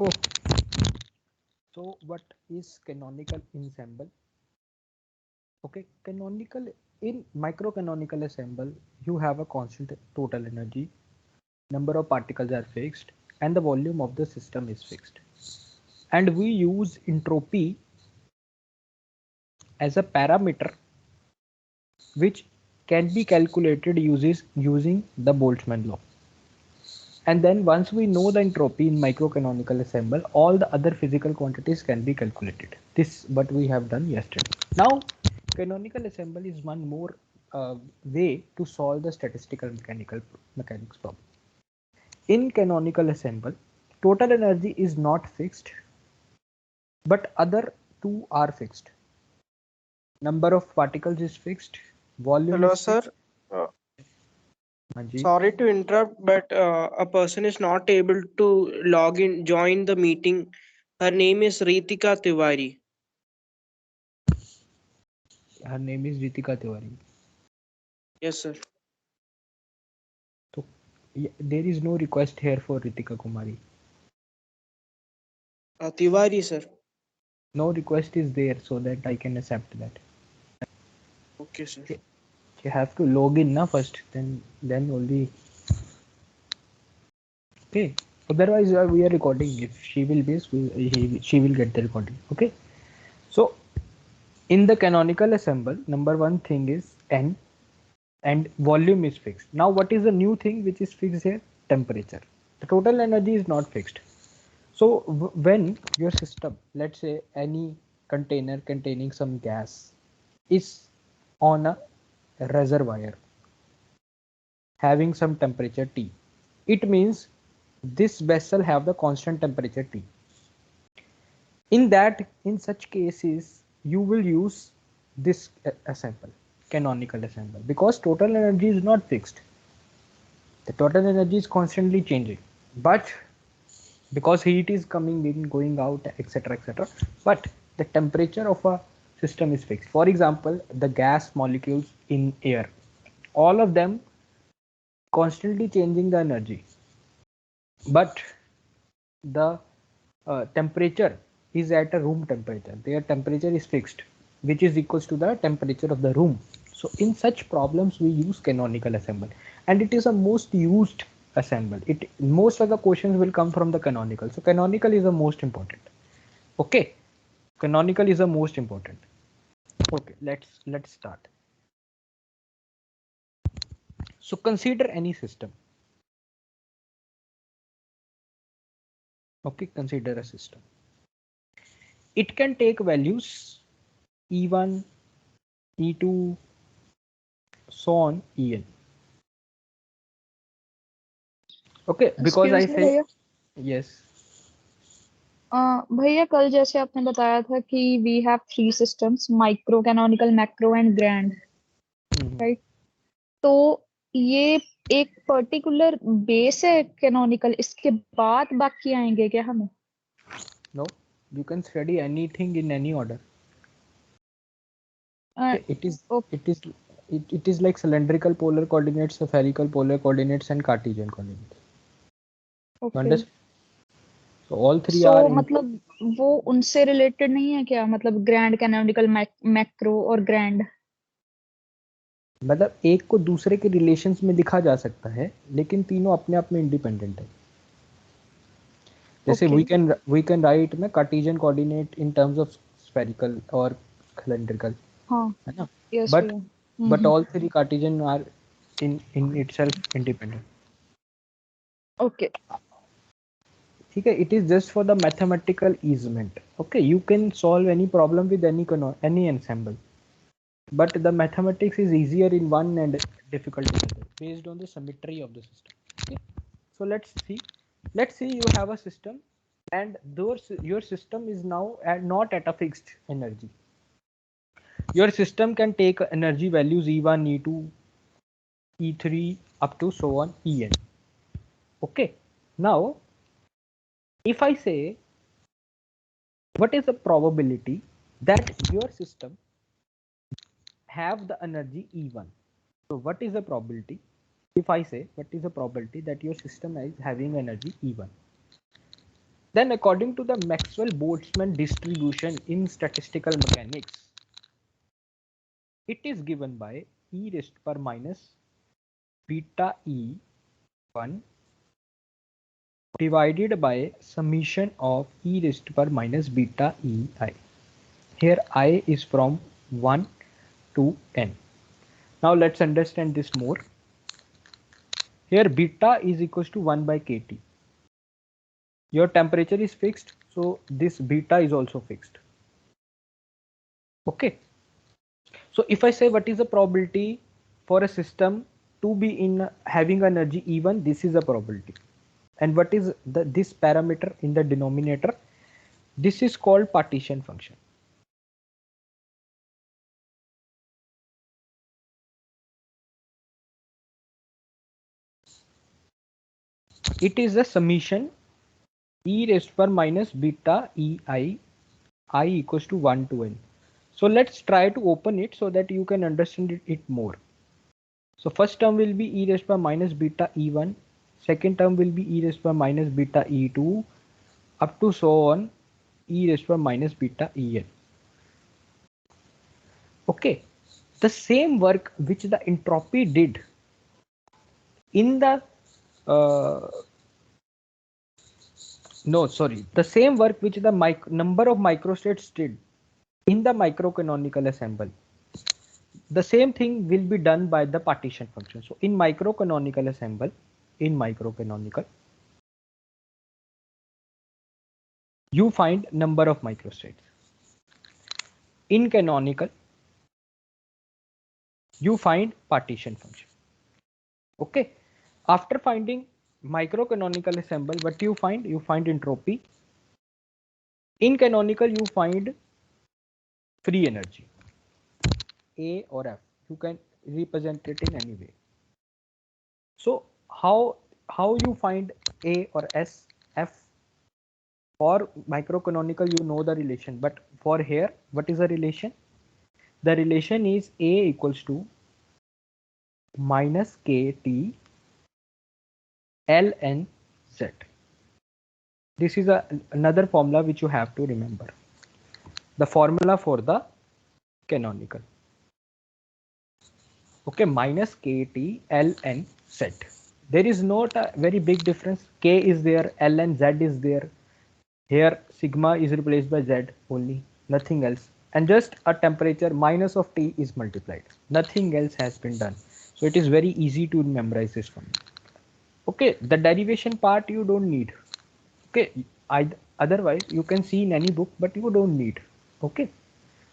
Oh, so what is canonical ensemble? Okay, canonical in microcanonical ensemble, you have a constant total energy, number of particles are fixed, and the volume of the system is fixed. And we use entropy as a parameter which can be calculated using the Boltzmann law. And then once we know the entropy in microcanonical ensemble, all the other physical quantities can be calculated. This what we have done yesterday. Now, canonical ensemble is one more way to solve the statistical mechanics problem. In canonical ensemble, total energy is not fixed, but other two are fixed. Number of particles is fixed, volume Hello, is sir. fixed. Uh, Manjeet, Sorry to interrupt, but a person is not able to log in, join the meeting. Her name is Ritika Tiwari. her name is Ritika Tiwari. Yes, sir. So there is no request here for Ritika Kumari. Tiwari, sir. No request is there so that I can accept that. Okay, sir. You have to log in na first, then only. Okay. Otherwise, we are recording. If she will be, she will get the recording. Okay. So in the canonical ensemble, number one thing is n, and volume is fixed. Now, what is the new thing which is fixed here? Temperature. The total energy is not fixed. So when your system, let's say any container containing some gas, is on a reservoir having some temperature T, it means this vessel have the constant temperature T. In such cases, you will use this ensemble, canonical ensemble, because total energy is not fixed. The total energy is constantly changing, but because heat is coming in, going out, etc., etc., but the temperature of a system is fixed. For example, the gas molecules in air, all of them constantly changing the energy, but the temperature is at a room temperature. Their temperature is fixed, which is equals to the temperature of the room. So in such problems, we use canonical ensemble, and it is a most used ensemble. It most of the questions will come from the canonical. So canonical is the most important. Okay, canonical is the most important. Okay, let's start. So consider any system. Okay, consider a system. It can take values E1, E2, so on, En. Okay, because I excuse me say भैया। yes. भैया कल जैसे आपने बताया था कि we have three systems, micro, canonical, macro and grand, Mhm. Right? तो ये एक पर्टिकुलर बेस है कैनोनिकल, इसके बाद बाकी आएंगे क्या हमें? No, you can study anything in any order. Okay, it is like cylindrical polar coordinates, spherical polar coordinates, and Cartesian coordinates. You okay, understand? So all three so are in. मतलब वो उनसे related नहीं है क्या? मतलब grand, canonical, macro और grand. मतलब एक को दूसरे के रिलेशंस में लिखा जा सकता है, लेकिन तीनों अपने आप में इंडिपेंडेंट है. जैसे ओके, we can write ना Cartesian coordinate in terms of spherical or cylindrical, हाँ, है ना? यस But भैया। all three Cartesian are in itself independent. Okay, ठीक है, it is just for the mathematical easement. Okay, you can solve any problem with any ensemble, but the mathematics is easier in one and difficult in other based on the symmetry of the system. Okay, so let's see you have a system, and your system is now not at a fixed energy. Your system can take energy values E1, E2, E3 up to so on En. Okay, now if I say what is the probability that your system have the energy E1? So what is the probability? If I say what is the probability that your system is having energy E1? Then according to the Maxwell-Boltzmann distribution in statistical mechanics, it is given by e raised to power minus beta E1 divided by summation of e raised to power minus beta Ei. Here I is from 1 to n. Now let's understand this more. Here beta is equals to 1 by kT. Your temperature is fixed, so this beta is also fixed. Okay. So if I say what is the probability for a system to be in having energy E1, this is a probability. And what is this parameter in the denominator? This is called partition function. It is the summation e raised to power minus beta Ei, I equals to 1 to n. So let's try to open it so that you can understand it more. So first term will be e raised to power minus beta E1. Second term will be e raised to power minus beta E2 up to so on e raised to power minus beta En. Okay, the same work which the entropy did in the the same work which the number of microstates did in the microcanonical assemble, the same thing will be done by the partition function. So in microcanonical assemble, you find number of microstates. In canonical, you find partition function. Okay, after finding microcanonical assemble, what you find? You find entropy. In canonical, you find free energy, A or F. You can represent it in any way. So how you find A or S, F? For microcanonical, you know the relation, but for here, what is the relation? The relation is A equals to minus KT ln Z. This is another formula which you have to remember. The formula for the canonical. Okay, minus KT ln Z. There is not a very big difference. K is there, ln Z is there. Here sigma is replaced by Z only, nothing else. And just a temperature minus of T is multiplied. Nothing else has been done. So it is very easy to memorize this one. Okay, the derivation part you don't need. Okay, otherwise you can see in any book, but you don't need. Okay,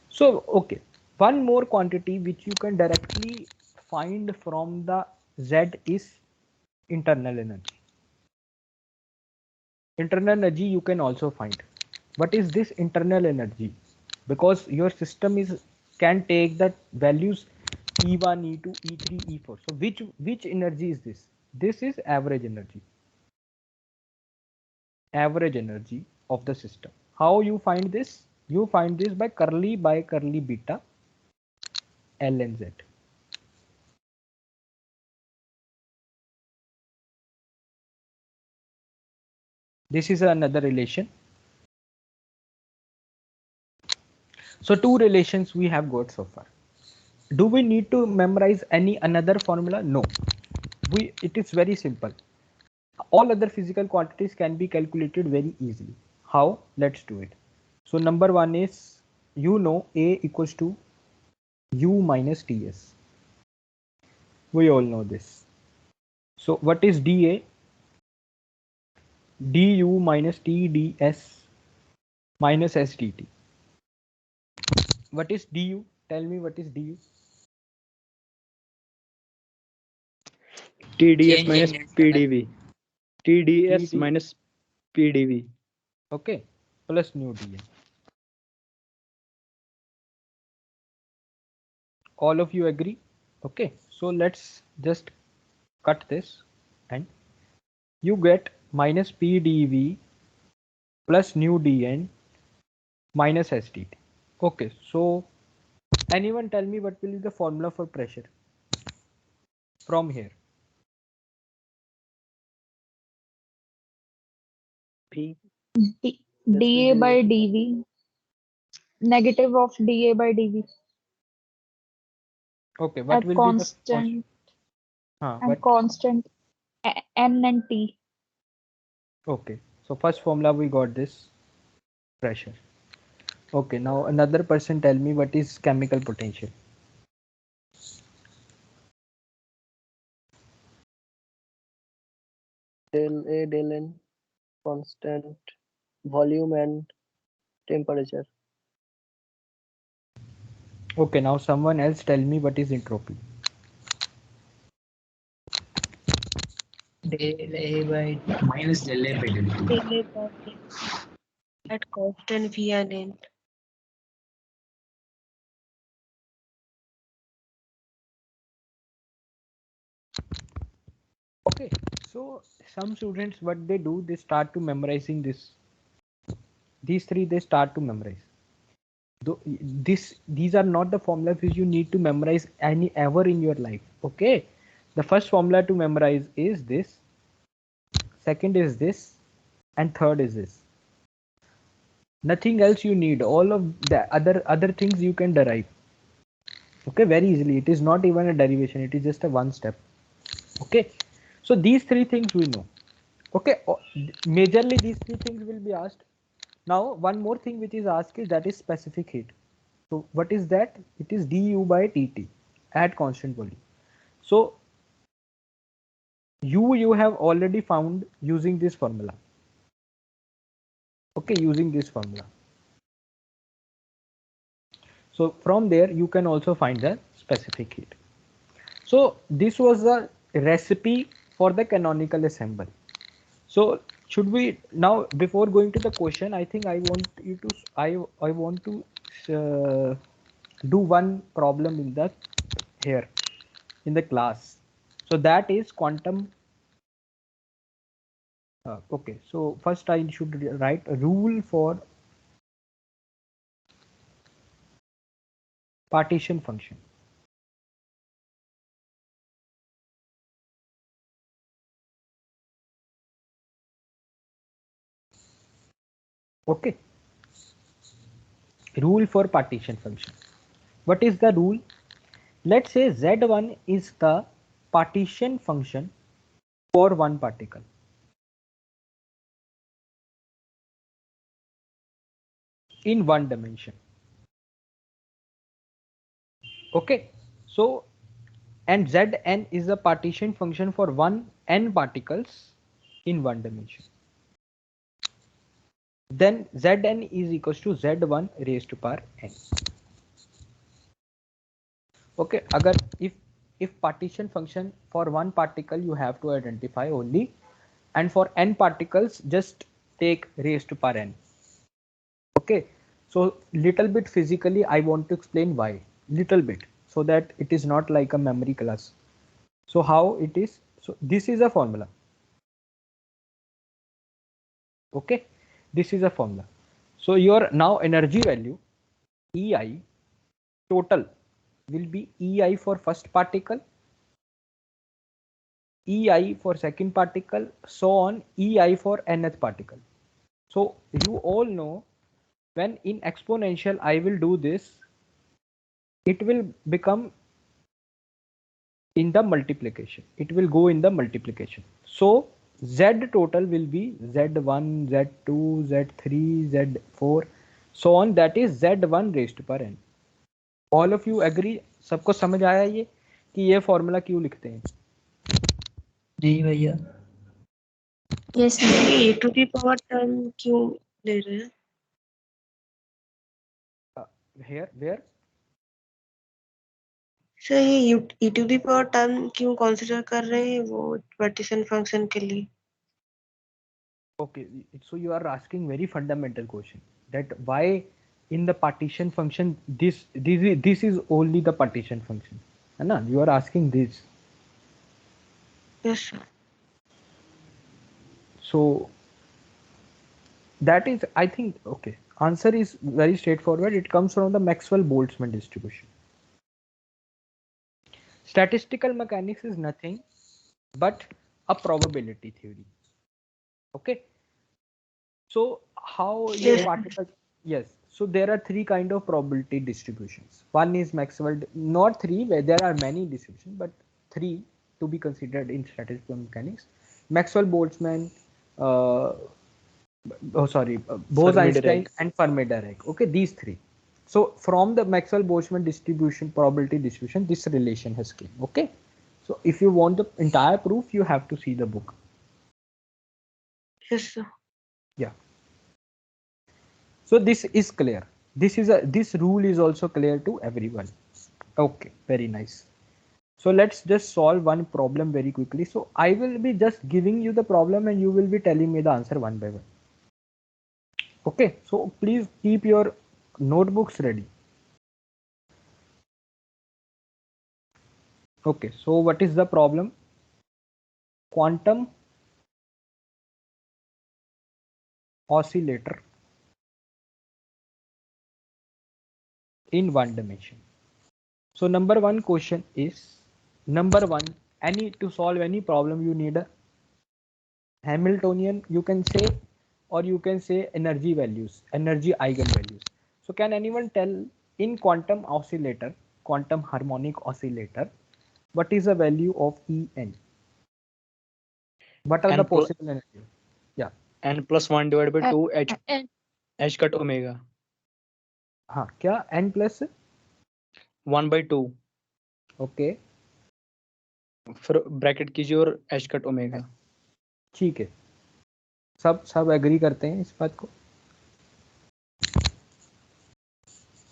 so okay, one more quantity which you can directly find from the Z is internal energy. Internal energy you can also find. What is this internal energy? Because your system can take the values E1, E2, E3, E4. So which energy is this? This is average energy. Average energy of the system. How you find this? You find this by curly beta ln Z. This is another relation. So two relations we have got so far. Do we need to memorize another formula? No. It is very simple. All other physical quantities can be calculated very easily. How? Let's do it. So number one is, you know, A equals to U minus Ts. We all know this. So what is dA? Du minus Tds minus sdt. What is du? Tell me what is du? TDS minus PDV. TDS minus PDV. Okay, plus nu dn. All of you agree? Okay, so let's just cut this and you get minus PdV plus nu dn minus sdt. Okay, so anyone tell me what will be the formula for pressure from here? P dA by dV, negative of dA by dV Okay, what at will be the constant and what? constant N and T. Okay, so first formula we got this pressure. Okay, now another person tell me what is chemical potential. Del A del N, constant volume and temperature. Okay, now someone else tell me what is entropy. Del A by minus del A by del T. Delay by delay at constant V and N. Okay, so some students what they do, they start to memorizing these three, they start to memorize. These are not the formulas which you need to memorize any ever in your life. Okay, the first formula to memorize is this, second is this, and third is this. Nothing else you need. All of the other things you can derive. Okay, very easily. It is not even a derivation, it is just a one step. Okay, so these three things we know. Okay, majorly these three things will be asked. Now one more thing which is asked is that is specific heat. So what is that? It is du by dt at constant volume. So you have already found using this formula. Okay, using this formula. So from there you can also find the specific heat. So this was the recipe for the canonical assemble. So should we now, before going to the question, I think I want you to I want to do one problem in the here in the class. So that is quantum. Okay, so first I should write a rule for partition function. Okay, rule for partition function. What is the rule? Let's say Z1 is the partition function for one particle. In one dimension. Okay, so and Zn is the partition function for one n particles in one dimension. Then Zn is equals to Z1 raised to power n. Okay, agar if partition function for one particle you have to identify only, and for n particles just take raised to power n. Okay, so little bit physically I want to explain why, little bit, so that it is not like a memory class. So how it is, so this is a formula. Okay, this is a formula. So your now energy value EI total will be EI for first particle, EI for second particle, so on, EI for nth particle. So you all know when in exponential I will do this, it will become in the multiplication. It will go in the multiplication. So Z total will be Z1, Z2, Z3, Z4, so on. That is Z1 raised to power n. All of you agree? सबको समझ आया ये कि ये formula क्यों लिखते हैं? जी भैया. Yes, a to the power term क्यों ले रहे हैं? Here, where? सर ये e to the power term क्यों कंसीडर कर रहे हैं वो पार्टीशन फंक्शन के लिए? Okay, so you are asking very fundamental question that why in the partition function this is only the partition function, है ना? You are asking this. Yes, sir. So that is, I think, okay. Answer is very straightforward. It comes from the Maxwell-Boltzmann distribution. Statistical mechanics is nothing but a probability theory. Okay. So how your Yes. particle? Yes. So there are three kind of probability distributions. One is Maxwell, not three, where there are many distributions, but three to be considered in statistical mechanics. Maxwell-Boltzmann, uh, Bose-Einstein, Fermi-Dirac. and Fermi-Dirac. Okay, these three. So from the Maxwell-Boltzmann distribution, probability distribution, this relation has came. Okay. So if you want the entire proof, you have to see the book. Yes, sir. Yeah. So this is clear. This rule is also clear to everyone. Okay, very nice. So let's just solve one problem very quickly. So I will be just giving you the problem and you will be telling me the answer one by one. Okay, so please keep your notebooks ready. Okay, so what is the problem? Quantum oscillator in one dimension. So number one question is, to solve any problem you need a Hamiltonian, you can say, or you can say energy values, energy eigenvalues. So can anyone tell in quantum oscillator, quantum harmonic oscillator, what is the value of En? What are the N plus possible energy? Yeah. N+1 divided by 2 And h cut omega. हाँ क्या n plus 1/2 okay फिर bracket कीजिए और h cut omega. ठीक है सब agree करते हैं इस बात को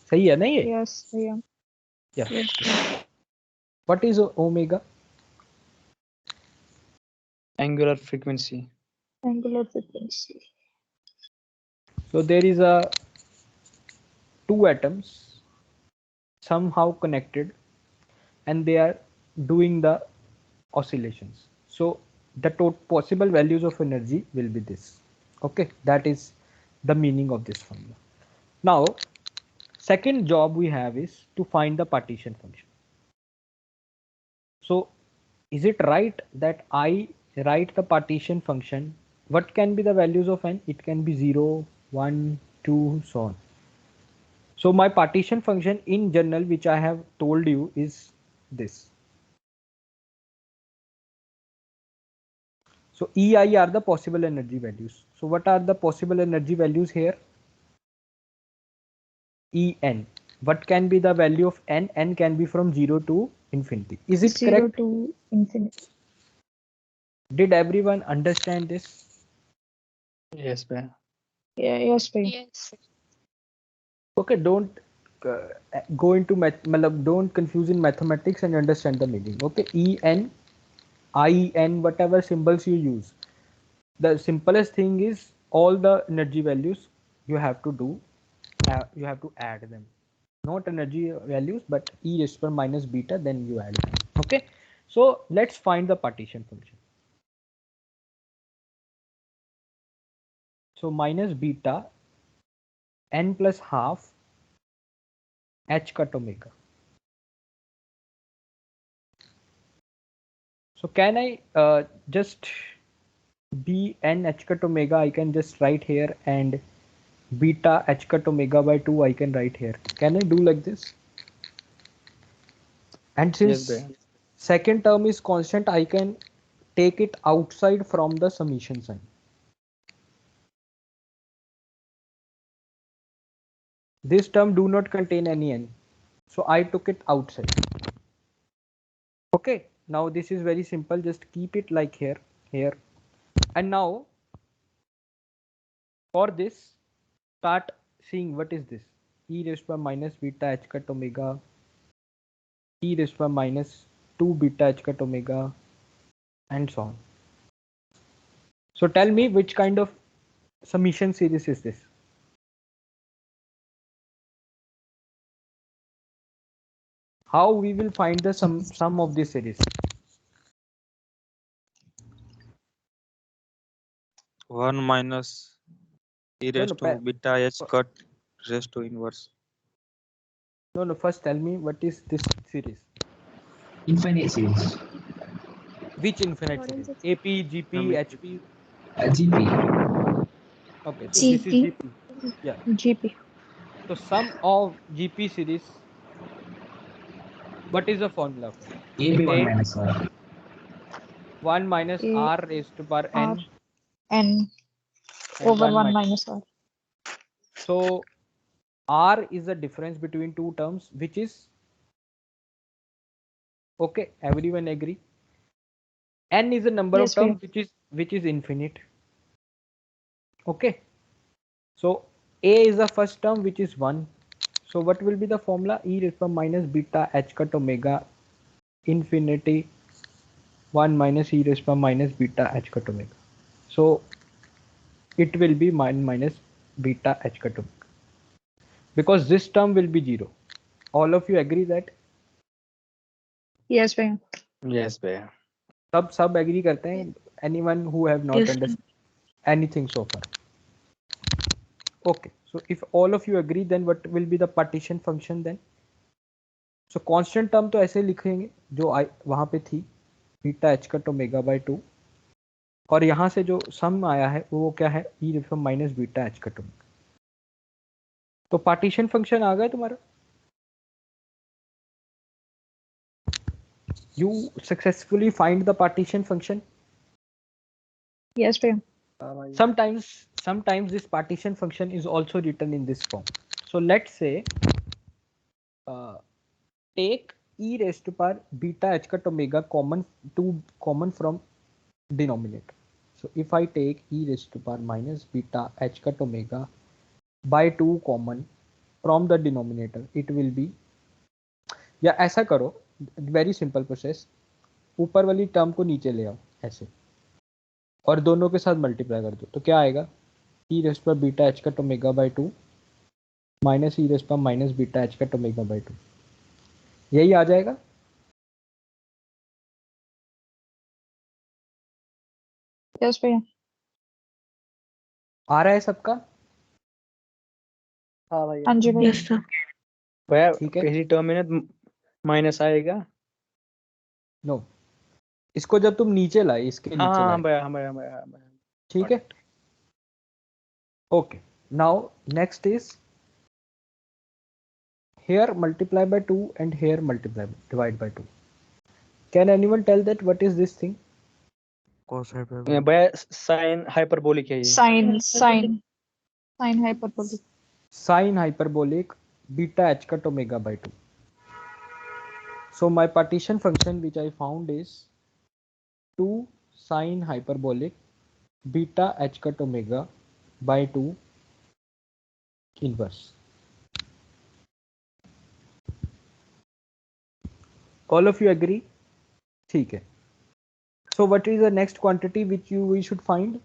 सही है ना ये yes, yeah. yeah. Yes. What is omega? Angular frequency. Angular frequency. So there is a two atoms somehow connected and they are doing the oscillations. So the possible values of energy will be this. Okay, that is the meaning of this formula. Now, second job we have is to find the partition function. So is it right that I write the partition function? What can be the values of n? It can be 0, 1, 2, so on. So my partition function in general, which I have told you, is this. So EI are the possible energy values. So what are the possible energy values here? En. What can be the value of n? N can be from 0 to infinity. Is it 0 correct? to infinity. Did everyone understand this? Yes, bhai. Yeah, yes, bhai. Yes. Okay, don't go into don't confuse in mathematics and understand the meaning. Okay, En, In, whatever symbols you use. The simplest thing is all the energy values you have to do. You have to add them. Not energy values, but e raised to minus beta. Then you add them. Okay. So let's find the partition function. So minus beta n plus half h cut omega. So can I just b n h cut omega I can just write here and beta h cut omega by 2 I can write here. Can I do like this? And since Yes, bhai. second term is constant, I can take it outside from the summation sign. This term do not contain any n. So I took it outside. Okay, now this is very simple. Just keep it like here. And now for this, start seeing what is this. E raised to minus beta h cut omega. E raised to minus 2 beta h cut omega. And so on. So tell me which kind of summation series is this? How we will find the sum of this series? 1 minus e raised to beta h cut raised to inverse. No, first tell me what is this series? Infinite series. Which infinite series? AP, GP, HP? GP. Okay, so this is GP. GP. Yeah. GP. So sum of GP series. What is the formula for it? AB1 A minus R. 1 minus A R raised to power R n N and over 1 1 minus. minus R. So R is the difference between two terms, which is okay. Everyone agree? N is the number Yes, of terms which is infinite. Okay. So A is the first term which is 1. So what will be the formula? E raised to minus beta h cut omega infinity 1 minus e raised to minus beta h cut omega. So it will be minus beta h cut omega because this term will be 0. All of you agree that? Yes, भैया. Yes, भैया. सब agree करते हैं? Anyone who have not Yes. understood anything so far? Okay, so if all of you agree, then what will be the partition function then? So constant term तो ऐसे लिखेंगे जो वहां पे थी beta h cut omega by 2 और यहाँ से जो सम आया है वो क्या है ई रेफर minus beta h cut omega. तो पार्टीशन फंक्शन आ गया तुम्हारा. You successfully find the partition function. Yes, भैया. Sometimes this partition function is also written in this form. So let's say take e raised to power beta h cut omega common from denominator. So if I take e raised to power minus beta h cut omega by 2 common from the denominator, it will be, या ऐसा करो, very simple process, ऊपर वाली term को नीचे ले आओ ऐसे और दोनों के साथ मल्टीप्लाई कर दो तो क्या आएगा ई रेस्ट पर beta h cut omega by 2 minus e raised पर minus beta h cut omega by 2. यही आ जाएगा. Yes, भैया. आ रहा है सबका? हाँ भैया. हाँ जी भैया. Yes, sir. भैया ठीक है. पहली टर्म में ना माइनस आएगा. नो, इसको जब तुम नीचे लाए इसके नीचे हाँ लाए. भैया, हाँ भैया. ठीक है. Okay, now next is here multiply by 2 and here divide by 2. Can anyone tell that what is this thing? cos hyperbolic. भैया साइन हाइपरबोलिक है ये. Sin hyperbolic. Sine hyperbolic beta h cut omega by 2. So my partition function which I found is 2 sine hyperbolic beta h cut omega by 2 inverse. All of you agree? ठीक है. So what is the next quantity which we should find?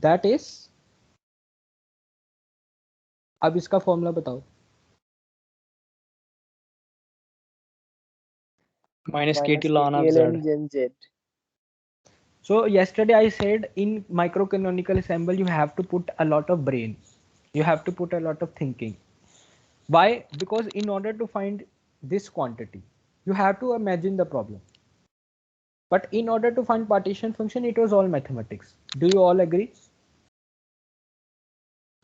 That is, अब इसका formula बताओ. Minus के T ln of ln z. gen z. So yesterday I said in microcanonical ensemble you have to put a lot of brain. You have to put a lot of thinking. Why? Because in order to find this quantity, you have to imagine the problem. But in order to find partition function, it was all mathematics. Do you all agree?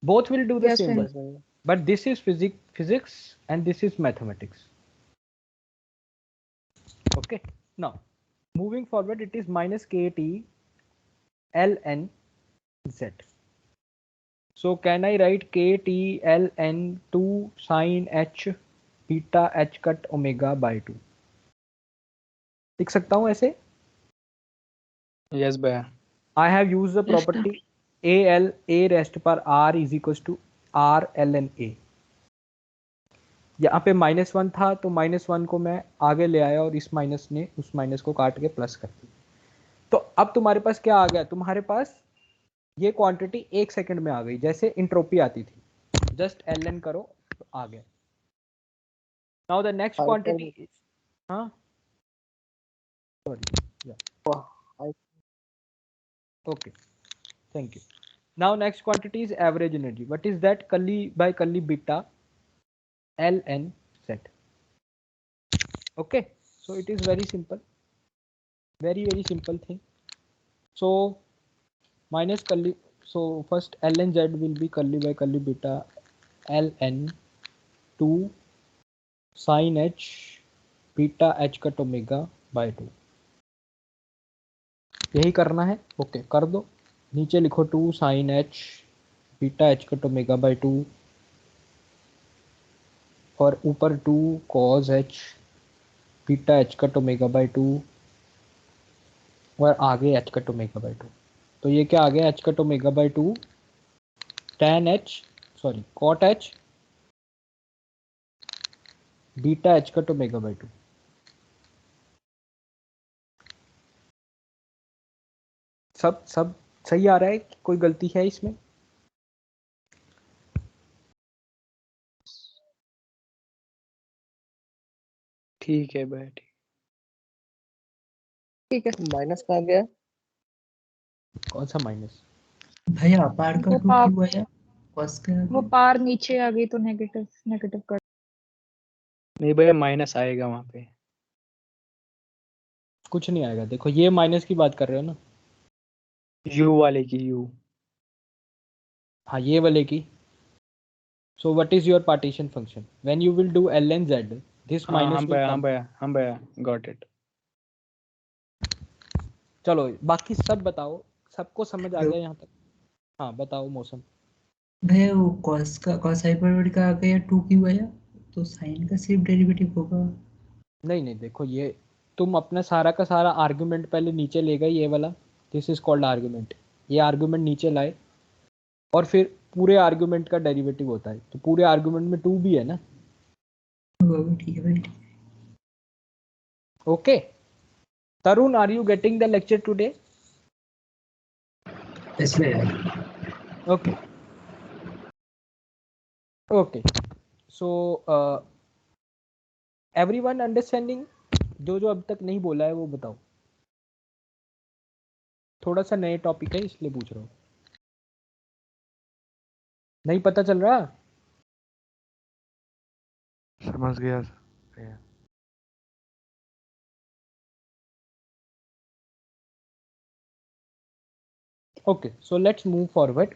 Both will do the Yes, same sir. work. But this is physics and this is mathematics. Okay. Now, moving forward, it is minus kt ln z. So can I write kt ln 2 sin h beta h cut omega by 2? लिख सकता हूँ ऐसे? Yes, भैया. I have used the Yes, sir. property a raised पर r is equals to r ln a. यहाँ पे -1 था तो -1 को मैं आगे ले आया और इस माइनस ने उस माइनस को काट के प्लस कर दिया. तो अब तुम्हारे पास क्या आ गया? तुम्हारे पास ये क्वांटिटी 1 सेकंड में आ गई, जैसे इंट्रोपी आती थी. जस्ट ln करो तो आ गया. नाउ द नेक्स्ट क्वांटिटी, हाँ sorry, okay, thank you. Now next quantity is average energy. What is that? Curly by curly beta ln z. Okay, so it is very simple, very simple thing. So minus curly So first ln z will be curly by curly beta ln 2 sin h beta h cut omega by 2. यही करना है. Okay कर दो. नीचे लिखो 2 sin h beta h cut omega by 2 और ऊपर 2 cos h beta h cut omega by 2 और आगे h cut omega by 2. तो ये क्या आ गया h cut omega by 2 tan h sorry cot h beta h cut omega by 2. सब सही आ रहा है? कोई गलती है इसमें? ठीक है भाई. ठीक है. माइनस कहाँ गया? कौन सा माइनस? भैया पार का वो 2 पार क्यों आया? cos के वो आगे पार नीचे आ गई तो नेगेटिव कर. नहीं भैया माइनस आएगा वहाँ पे. कुछ नहीं आएगा. देखो ये माइनस की बात कर रहे हो ना? u वाले की u. हाँ ये वाले की. So what is your partition function? When you will do ln z, this हाँ minus हम will भैया come. got it. चलो बाकी सब बताओ. सबको समझ आ गया यहाँ तक? हाँ बताओ मौसम. भैया वो cos हाइपरबोलिक का आ गया 2 क्यों आया? तो साइन का सिर्फ डेरिवेटिव होगा. नहीं देखो ये तुम अपना सारा का सारा आर्गुमेंट पहले नीचे ले गए. ये वाला दिस इज कॉल्ड आर्गुमेंट. ये आर्गुमेंट नीचे लाए और फिर पूरे आर्गुमेंट का डेरिवेटिव होता है. तो पूरे आर्गुमेंट में 2 भी है ना? ठीक है भाई. Okay Tarun, are you getting the lecture today? Yes भैया. Okay. Okay. So everyone understanding? जो अब तक नहीं बोला है वो बताओ. थोड़ा सा नए टॉपिक है इसलिए पूछ रहा हूँ. नहीं पता चल रहा? समझ गया. Okay, so let's move forward.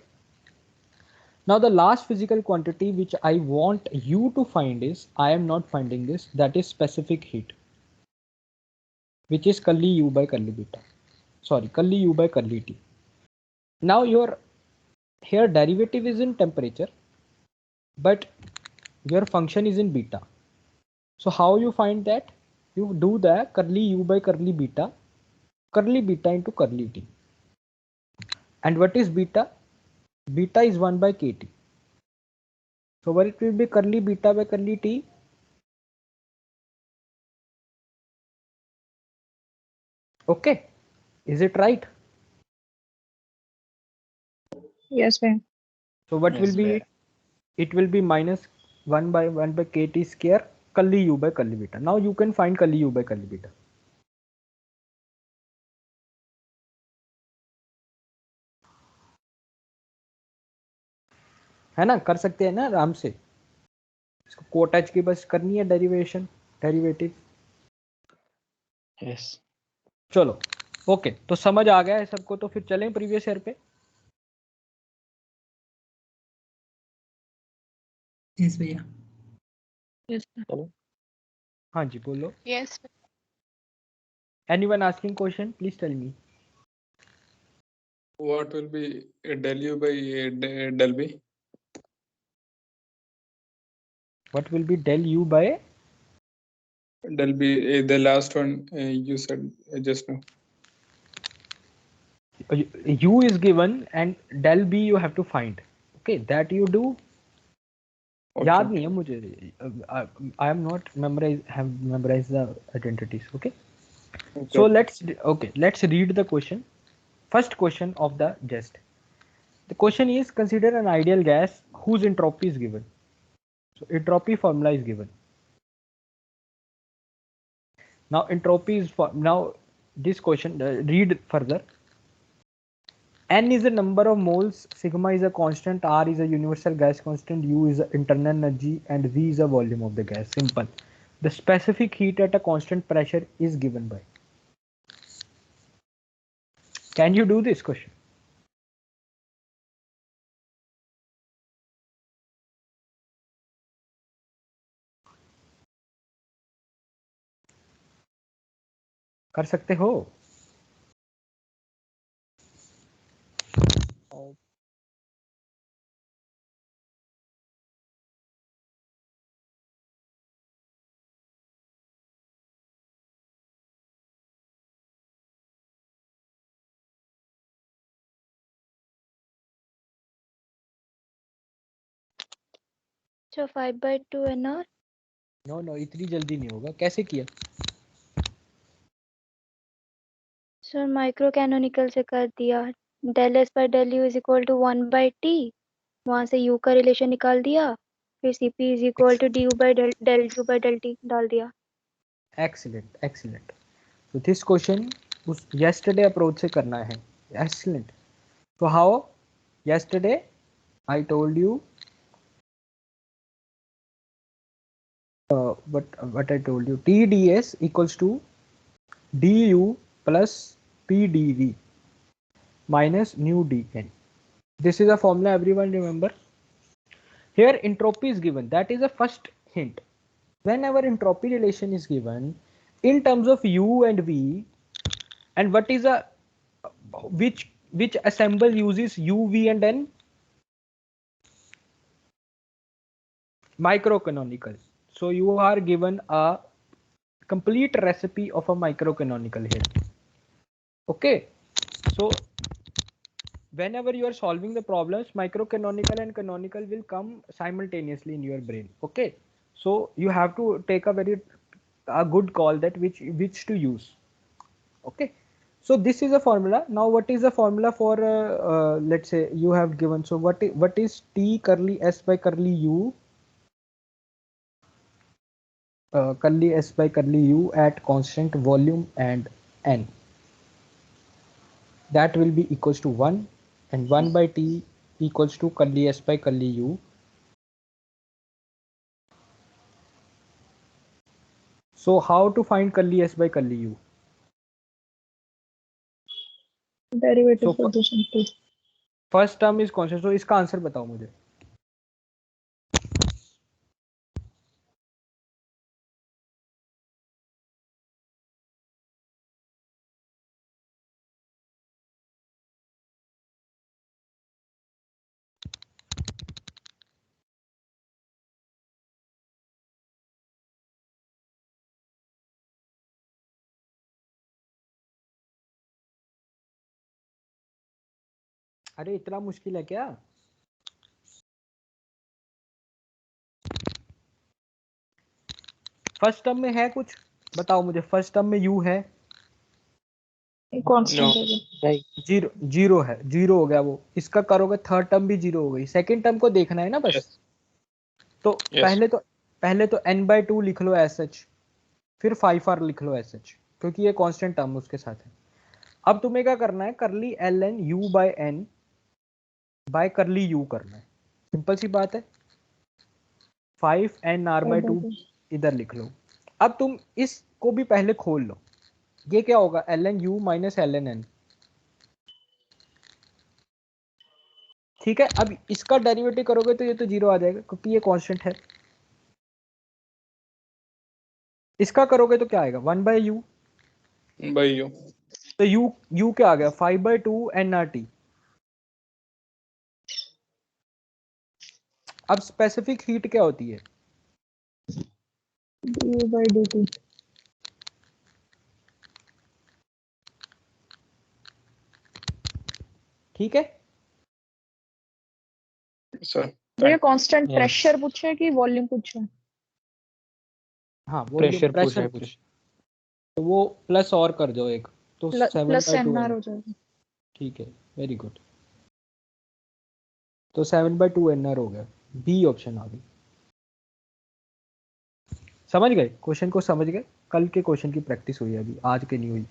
Now the last physical quantity which I want you to find is, I am not finding this, that is specific heat, which is curly u by curly beta. Sorry, curly u by curly t. Now your here derivative is in temperature, but your function is in beta. So how you find that? You do the curly u by curly beta into curly t. And what is beta? Beta is 1 by kt. So what it will be curly beta by curly t? Okay, is it right? Yes ma'am. So what will be? It will be minus 1 by kt square curly u by curly beta. Now you can find curly u by curly beta. है ना? कर सकते हैं ना आराम से. इसको coat H की बस करनी है डेरिवेटिव. Yes. चलो ओके तो समझ आ गया है सबको. तो फिर चलें प्रीवियस ईयर पे. यस भैया. हाँ जी बोलो. Yes. Anyone asking question? Please tell me. What will be del u by del b? What will be del u by? Del b, the last one you said just now. U is given and del b you have to find. Okay, that you do. Okay. याद नहीं है मुझे. I am not have memorized the identities. Okay. So let's read the question. First question of the jest. The question is, consider an ideal gas whose entropy is given. So entropy formula is given. Now entropy is now this question. Read further. N is the number of moles, sigma is a constant, R is a universal gas constant, U is the internal energy, and V is the volume of the gas. Simple. The specific heat at a constant pressure is given by. Can you do this question? कर सकते हो? अच्छा 5/2 है ना? No no, इतनी जल्दी नहीं होगा। कैसे किया? सर माइक्रो कैनोनिकल से कर दिया। Del S by del U is equal to 1/t, वहां से यू का रिलेशन निकाल दिया, फिर cp is equal to du by del u by del t डाल दिया। Excellent excellent. तो दिस क्वेश्चन उस yesterday अप्रोच से करना है। एक्सीलेंट। तो how yesterday I told you what I told you, TdS equals to du plus pdv minus nu dn. This is a formula everyone remember. Here entropy is given, that is the first hint. Whenever entropy relation is given in terms of u and v, and what is a which assemble uses u, v and n? Microcanonical. So you are given a complete recipe of a microcanonical here. Okay, so whenever you are solving the problems, microcanonical and canonical will come simultaneously in your brain. Okay, so you have to take a good call that which to use. Okay, so this is a formula. Now what is the formula for let's say you have given, so what is t curly s by curly u, curly s by curly u at constant volume and n? That will be equals to 1, and 1 by t equals to curly s by curly u. So how to find curly s by curly u? Derivative So solution two. first term is constant. So इसका answer बताओ मुझे। अरे इतना मुश्किल है क्या? First term में है कुछ? बताओ मुझे। फर्स्ट टर्म में u है, कांस्टेंट है नहीं। जीरो जीरो है, जीरो हो गया वो। इसका करोगे थर्ड टर्म भी जीरो हो गई। सेकंड टर्म को देखना है ना बस। Yes. तो Yes. पहले तो n/2 लिख लो एस एच, फिर 5r लिख लो एस एच, क्योंकि ये कांस्टेंट टर्म उसके साथ है। अब तुम्हें क्या करना है, curly ln u by n by curly u करना है। सिंपल सी बात है। 5nr/2 इधर लिख लो। अब तुम इसको भी पहले खोल लो। ये क्या होगा, ln u minus ln n। ठीक है, अब इसका डेरिवेटिव करोगे तो ये तो जीरो आ जाएगा, क्योंकि ये कांस्टेंट है। इसका करोगे तो क्या आएगा, 1/u। By u. तो u क्या आ गया, 5/2 nrt। अब स्पेसिफिक हीट क्या होती है, du/dt। ठीक है। Sir. भैया कांस्टेंट Yes. प्रेशर पूछे कि वॉल्यूम पूछे? हाँ वो प्रेशर पूछा प्रेशर है पूछे, कुछ। तो वो प्लस और कर दो एक, तो प्लस 7/2 nr n। हो जाएगा। ठीक है, वेरी गुड। तो 7/2 nr हो गया। बी ऑप्शन आ गई। समझ गए क्वेश्चन को, समझ गए? कल के क्वेश्चन की प्रैक्टिस हुई है, अभी आज के नहीं हुई।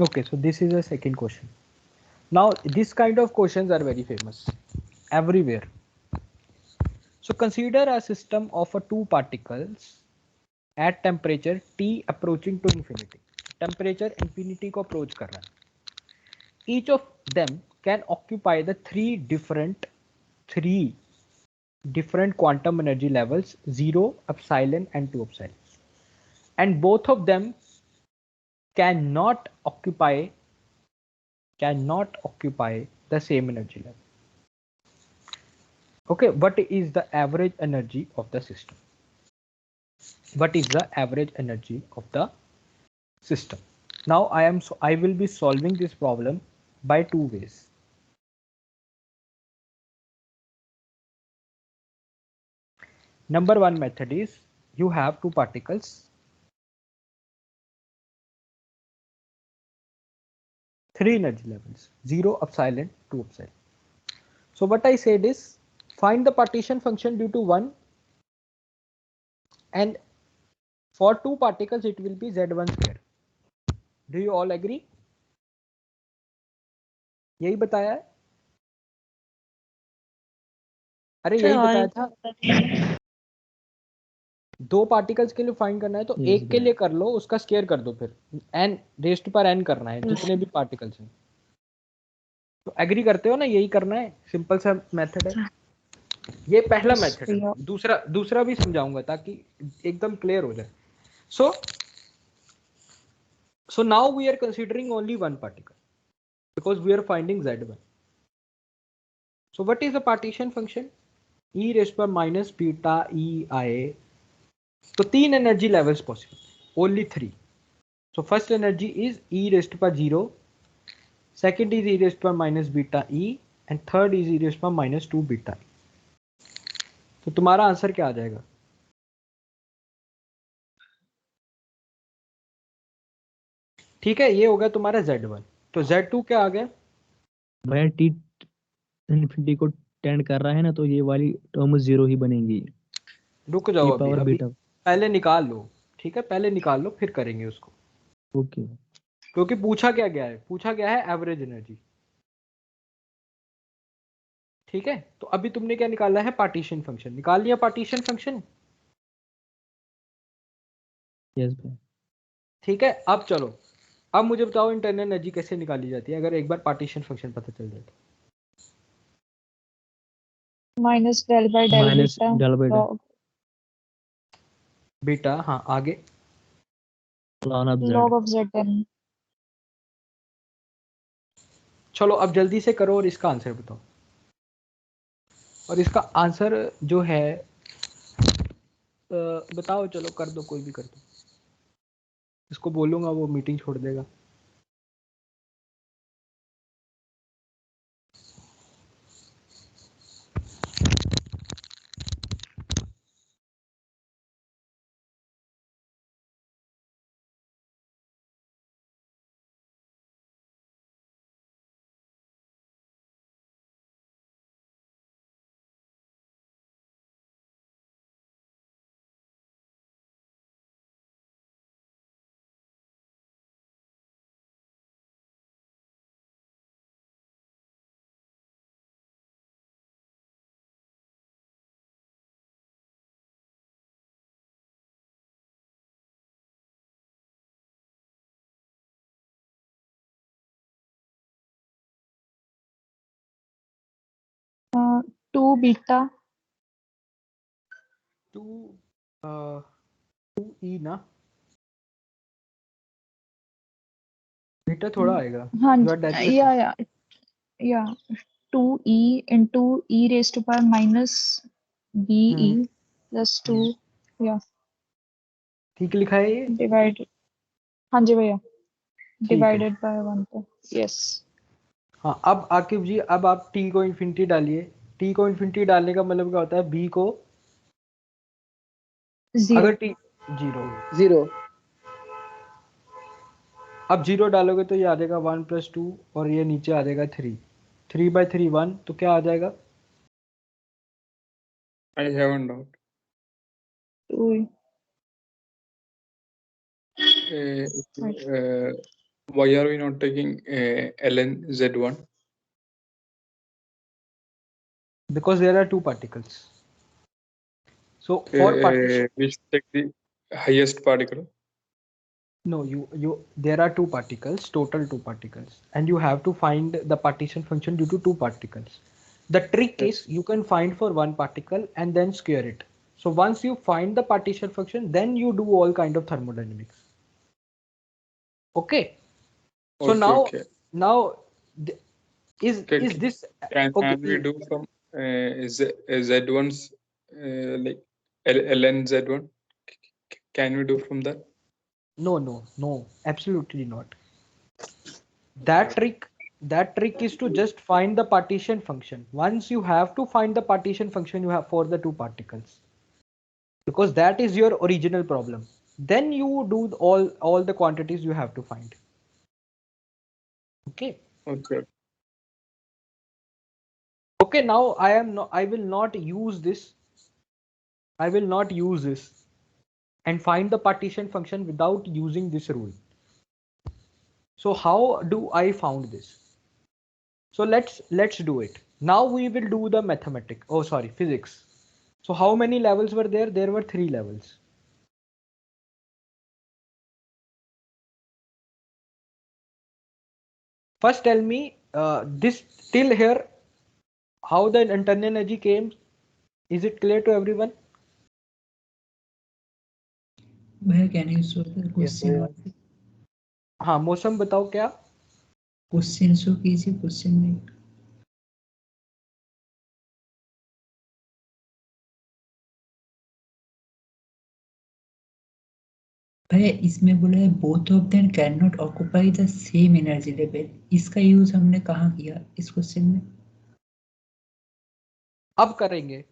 Okay, so this is a second question. Now this kind of questions are very famous everywhere. So consider a system of a two particles at temperature T approaching to infinity. Temperature infinity को approach कर रहा है. Each of them can occupy the three different quantum energy levels, 0, epsilon and 2 epsilon. And both of them cannot occupy the same energy level. Okay, what is the average energy of the system? What is the average energy of the system? Now I will be solving this problem by two ways. Number one method is you have two particles, three energy levels, 0, epsilon, 2 epsilon. So what I said is find the partition function due to 1, and for two particles it will be z1 square. Do you all agree? यही बताया है? अरे यही बताया था. दो particles के लिए फाइंड करना है तो एक के लिए कर लो, उसका स्केयर कर दो, फिर n रेस्ट पर n करना है जितने भी पार्टिकल्स हैं. तो एग्री करते हो ना? यही करना है. सिंपल सा मेथड है. ये पहला मेथड है. दूसरा भी समझाऊंगा ताकि एकदम क्लियर हो जाए. So now we are considering only one particle because we are finding z1. So what is the partition function? E raised to minus beta ei. So तीन energy levels possible, only three. So first energy is e raised to 0, second is e raised to minus beta e, and third is e raised to minus 2 beta e. तो तुम्हारा answer क्या आ जाएगा? ठीक है, ये होगा तुम्हारा z1. तो z2 क्या आ गया? भैया t इन्फिनिटी को टेंड कर रहा है ना, तो ये वाली टर्म 0 ही बनेगी. रुक जाओ, अभी पहले निकाल लो. ठीक है, पहले निकाल लो, फिर करेंगे उसको. ओके. क्योंकि पूछा क्या गया है? पूछा गया है एवरेज एनर्जी. ठीक है, तो अभी तुमने क्या निकाला है? Partition function. निकाल लिया पार्टीशन फंक्शन? यस भाई. ठीक है, अब चलो, अब मुझे बताओ इंटरनल एनर्जी कैसे निकाली जाती है अगर एक बार पार्टीशन फंक्शन पता चल जाए तो? Minus del by del beta. हाँ, आगे log of zn. चलो अब जल्दी से करो और इसका आंसर बताओ. और इसका आंसर जो है बताओ. चलो कर दो, कोई भी कर दो. इसको बोलूंगा वो मीटिंग छोड़ देगा. Two beta. 2e ना, बीटा थोड़ा आएगा. हाँ, या 2e into e raised to power minus be plus 2. या ठीक लिखा है ये? डिवाइडेड. हाँ जी भैया, डिवाइडेड बाय 1 तो यस. हाँ, अब आकिब जी, अब आप t को इन्फिनिटी डालिए. t को इन्फिनिटी डालने का मतलब क्या होता है? b को 0. अगर t 0, अब 0 डालोगे तो ये आ जाएगा 1 + 2 और ये नीचे आ जाएगा 3. 3/3 1, तो क्या आ जाएगा? I have one doubt. Why are we not taking ln z1? Because there are two particles. So for partition, which take the highest particle. no, there are two particles, total two particles, and you have to find the partition function due to two particles. The trick Yeah. is you can find for one particle and then square it. So once you find the partition function, then you do all kind of thermodynamics. Okay. So Okay, okay. now is this Can okay? we do from Z1's like ln Z1? Can we do from that? No, absolutely not. That trick is to just find the partition function. Once you have to find the partition function you have for the two particles, because that is your original problem. Then you do all the quantities you have to find. Okay. Okay. Okay, now I will not use this. I will not use this and find the partition function without using this rule. So how do I found this? So let's do it. Now we will do the physics. So how many levels were there? There were 3 levels. First tell me this till here, how the internal energy came. Is it clear to everyone? भैया can you show the question? हाँ मौसम बताओ क्या question show कीजिए question में. भैया इसमें बोला है both of them can not occupy the same energy level. इसका यूज हमने कहाँ किया इस क्वेश्चन में? अब करेंगे.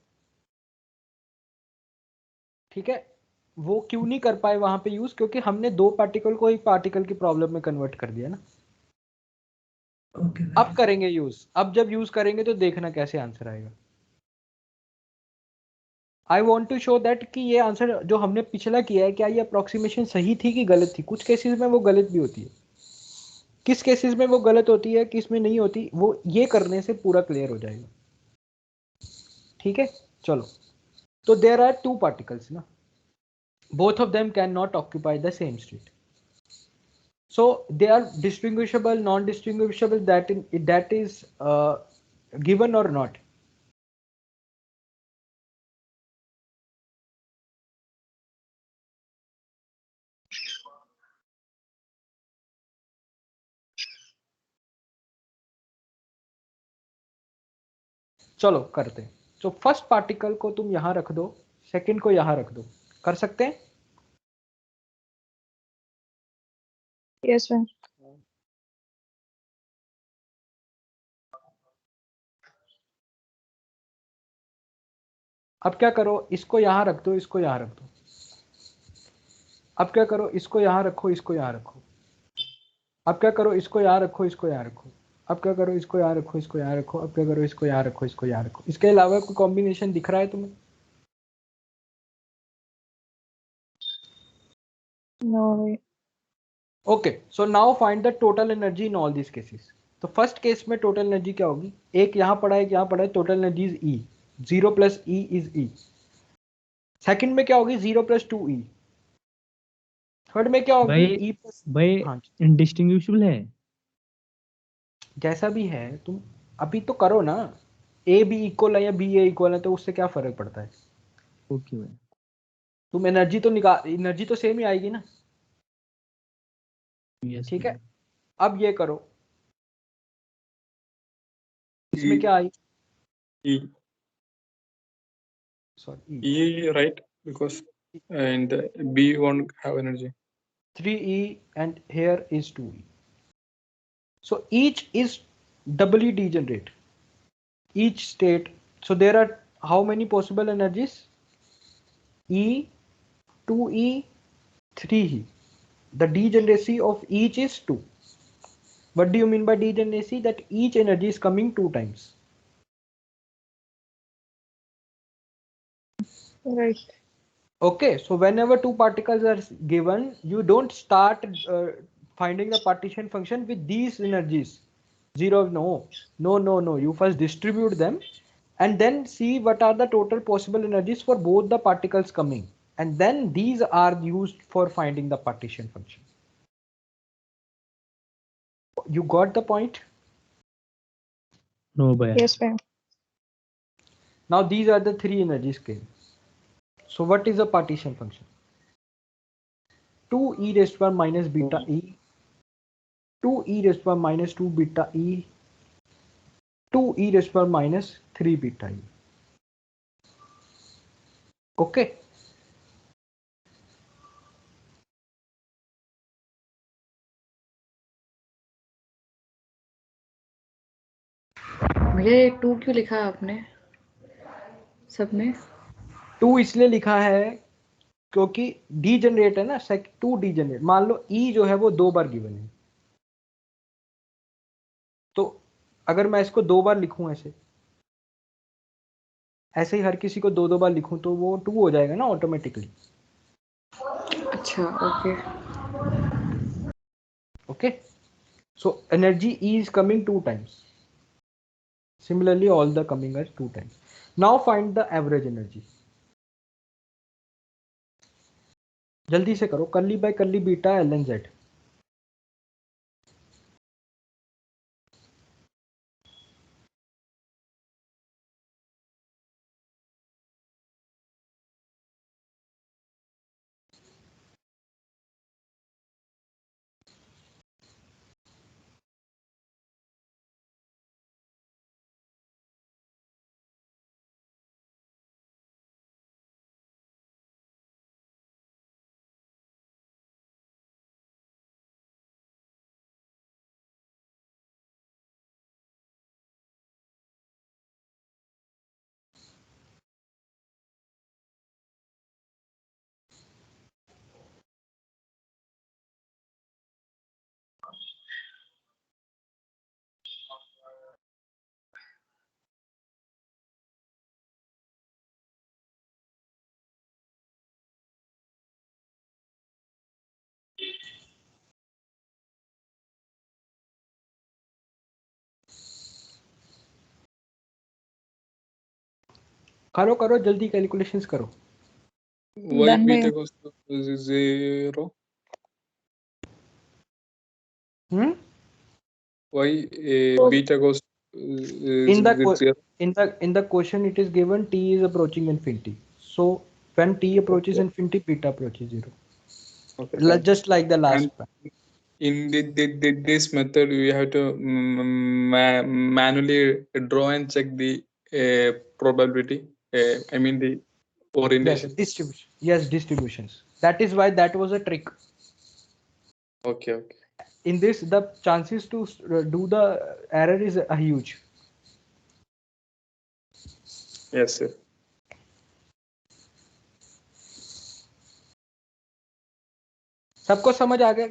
ठीक है, वो क्यों नहीं कर पाए वहां पे यूज? क्योंकि हमने दो पार्टिकल को एक पार्टिकल की प्रॉब्लम में कन्वर्ट कर दिया ना. Okay, अब करेंगे यूज. अब जब यूज करेंगे तो देखना कैसे आंसर आएगा. I want to show that कि ये आंसर जो हमने पिछला किया है क्या ये अप्रोक्सीमेशन सही थी कि गलत थी. कुछ केसेस में वो गलत भी होती है. किस केसेस में वो गलत होती है किस में नहीं होती वो ये करने से पूरा क्लियर हो जाएगा. ठीक है चलो. तो देयर आर टू पार्टिकल्स ना. Both of them cannot occupy the same state. So they are distinguishable, non-distinguishable. That is given or not? चलो करते हैं. तो फर्स्ट पार्टिकल को तुम यहां रख दो, सेकंड को यहां रख दो. कर सकते हैं? Yes, ma'am. अब क्या करो, इसको यहां रख दो, इसको यहां रख दो. अब क्या करो, इसको यहां रखो, इसको यहां रखो. अब क्या करो, इसको यहां रखो, इसको यहां रखो. अब क्या करो, इसको यहां रखो, इसको यहां रखो. अब क्या करो, इसको यहां रखो, इसको यहां रखो. इसके अलावा कोई कॉम्बिनेशन दिख रहा है तुम्हें? No way. Okay, so now find the total energy in all these cases. तो फर्स्ट केस में टोटल एनर्जी क्या होगी? एक यहां पड़ा है, एक यहां पड़ा है. Total energy is E. 0 plus E is E. Second में क्या होगी? 0 प्लस 2E. थर्ड में क्या होगी? E plus. भाई हाँ इंडिस्टिंग्विशेबल है. जैसा भी है तुम अभी तो करो ना. A भी इक्वल है या B A इक्वल है तो उससे क्या फर्क पड़ता है? ओके भाई. तुम एनर्जी तो एनर्जी तो सेम ही आएगी ना. ठीक है. अब ये करो, इसमें क्या आई? E. Sorry, E, right? Because and B won't have energy. 3E and here is 2E. So each is doubly degenerate. Each state. So there are how many possible energies? E, 2E, 3E. The degeneracy of each is 2. What do you mean by degeneracy? That each energy is coming 2 times. Right. Okay, so whenever two particles are given, you don't start finding the partition function with these energies. 0, no. You first distribute them and then see what are the total possible energies for both the particles coming, and then these are used for finding the partition function. You got the point? No, bhaiya. Yes, ma'am. Now these are the three energy scales. So what is a partition function? 2 e raised to power minus beta e, 2 e raised to power minus 2 beta e, 2 e raised to power minus 3 beta e. Okay. भैया ये 2 क्यों लिखा है आपने सब में? 2 इसलिए लिखा है क्योंकि डीजेनरेट है ना, 2 डीजेनरेट। मान लो ई जो है वो 2 बार गिवन है, तो अगर मैं इसको 2 बार लिखूं ऐसे ही हर किसी को 2 बार लिखूं तो वो 2 हो जाएगा ना ऑटोमेटिकली। अच्छा, okay. Okay, so energy E is coming 2 times. Similarly, all the coming are 2 times. Now find the average energy. जल्दी से करो, curly by curly beta ln z। करो करो जल्दी कैलकुलेशंस करो। Why Done beta by goes to 0? Why beta goes In the with 0? in the question it is given t is approaching infinity. So when t approaches Okay. infinity, beta approaches 0. Okay, fine. Just like the last And one. in this method, we have to manually draw and check the probability. I mean the orientation. Yes, distribution. Yes, distributions. That is why that was a trick. Okay, okay. In this, the chances to do the error is huge. Yes, sir. सबको समझ आ गया?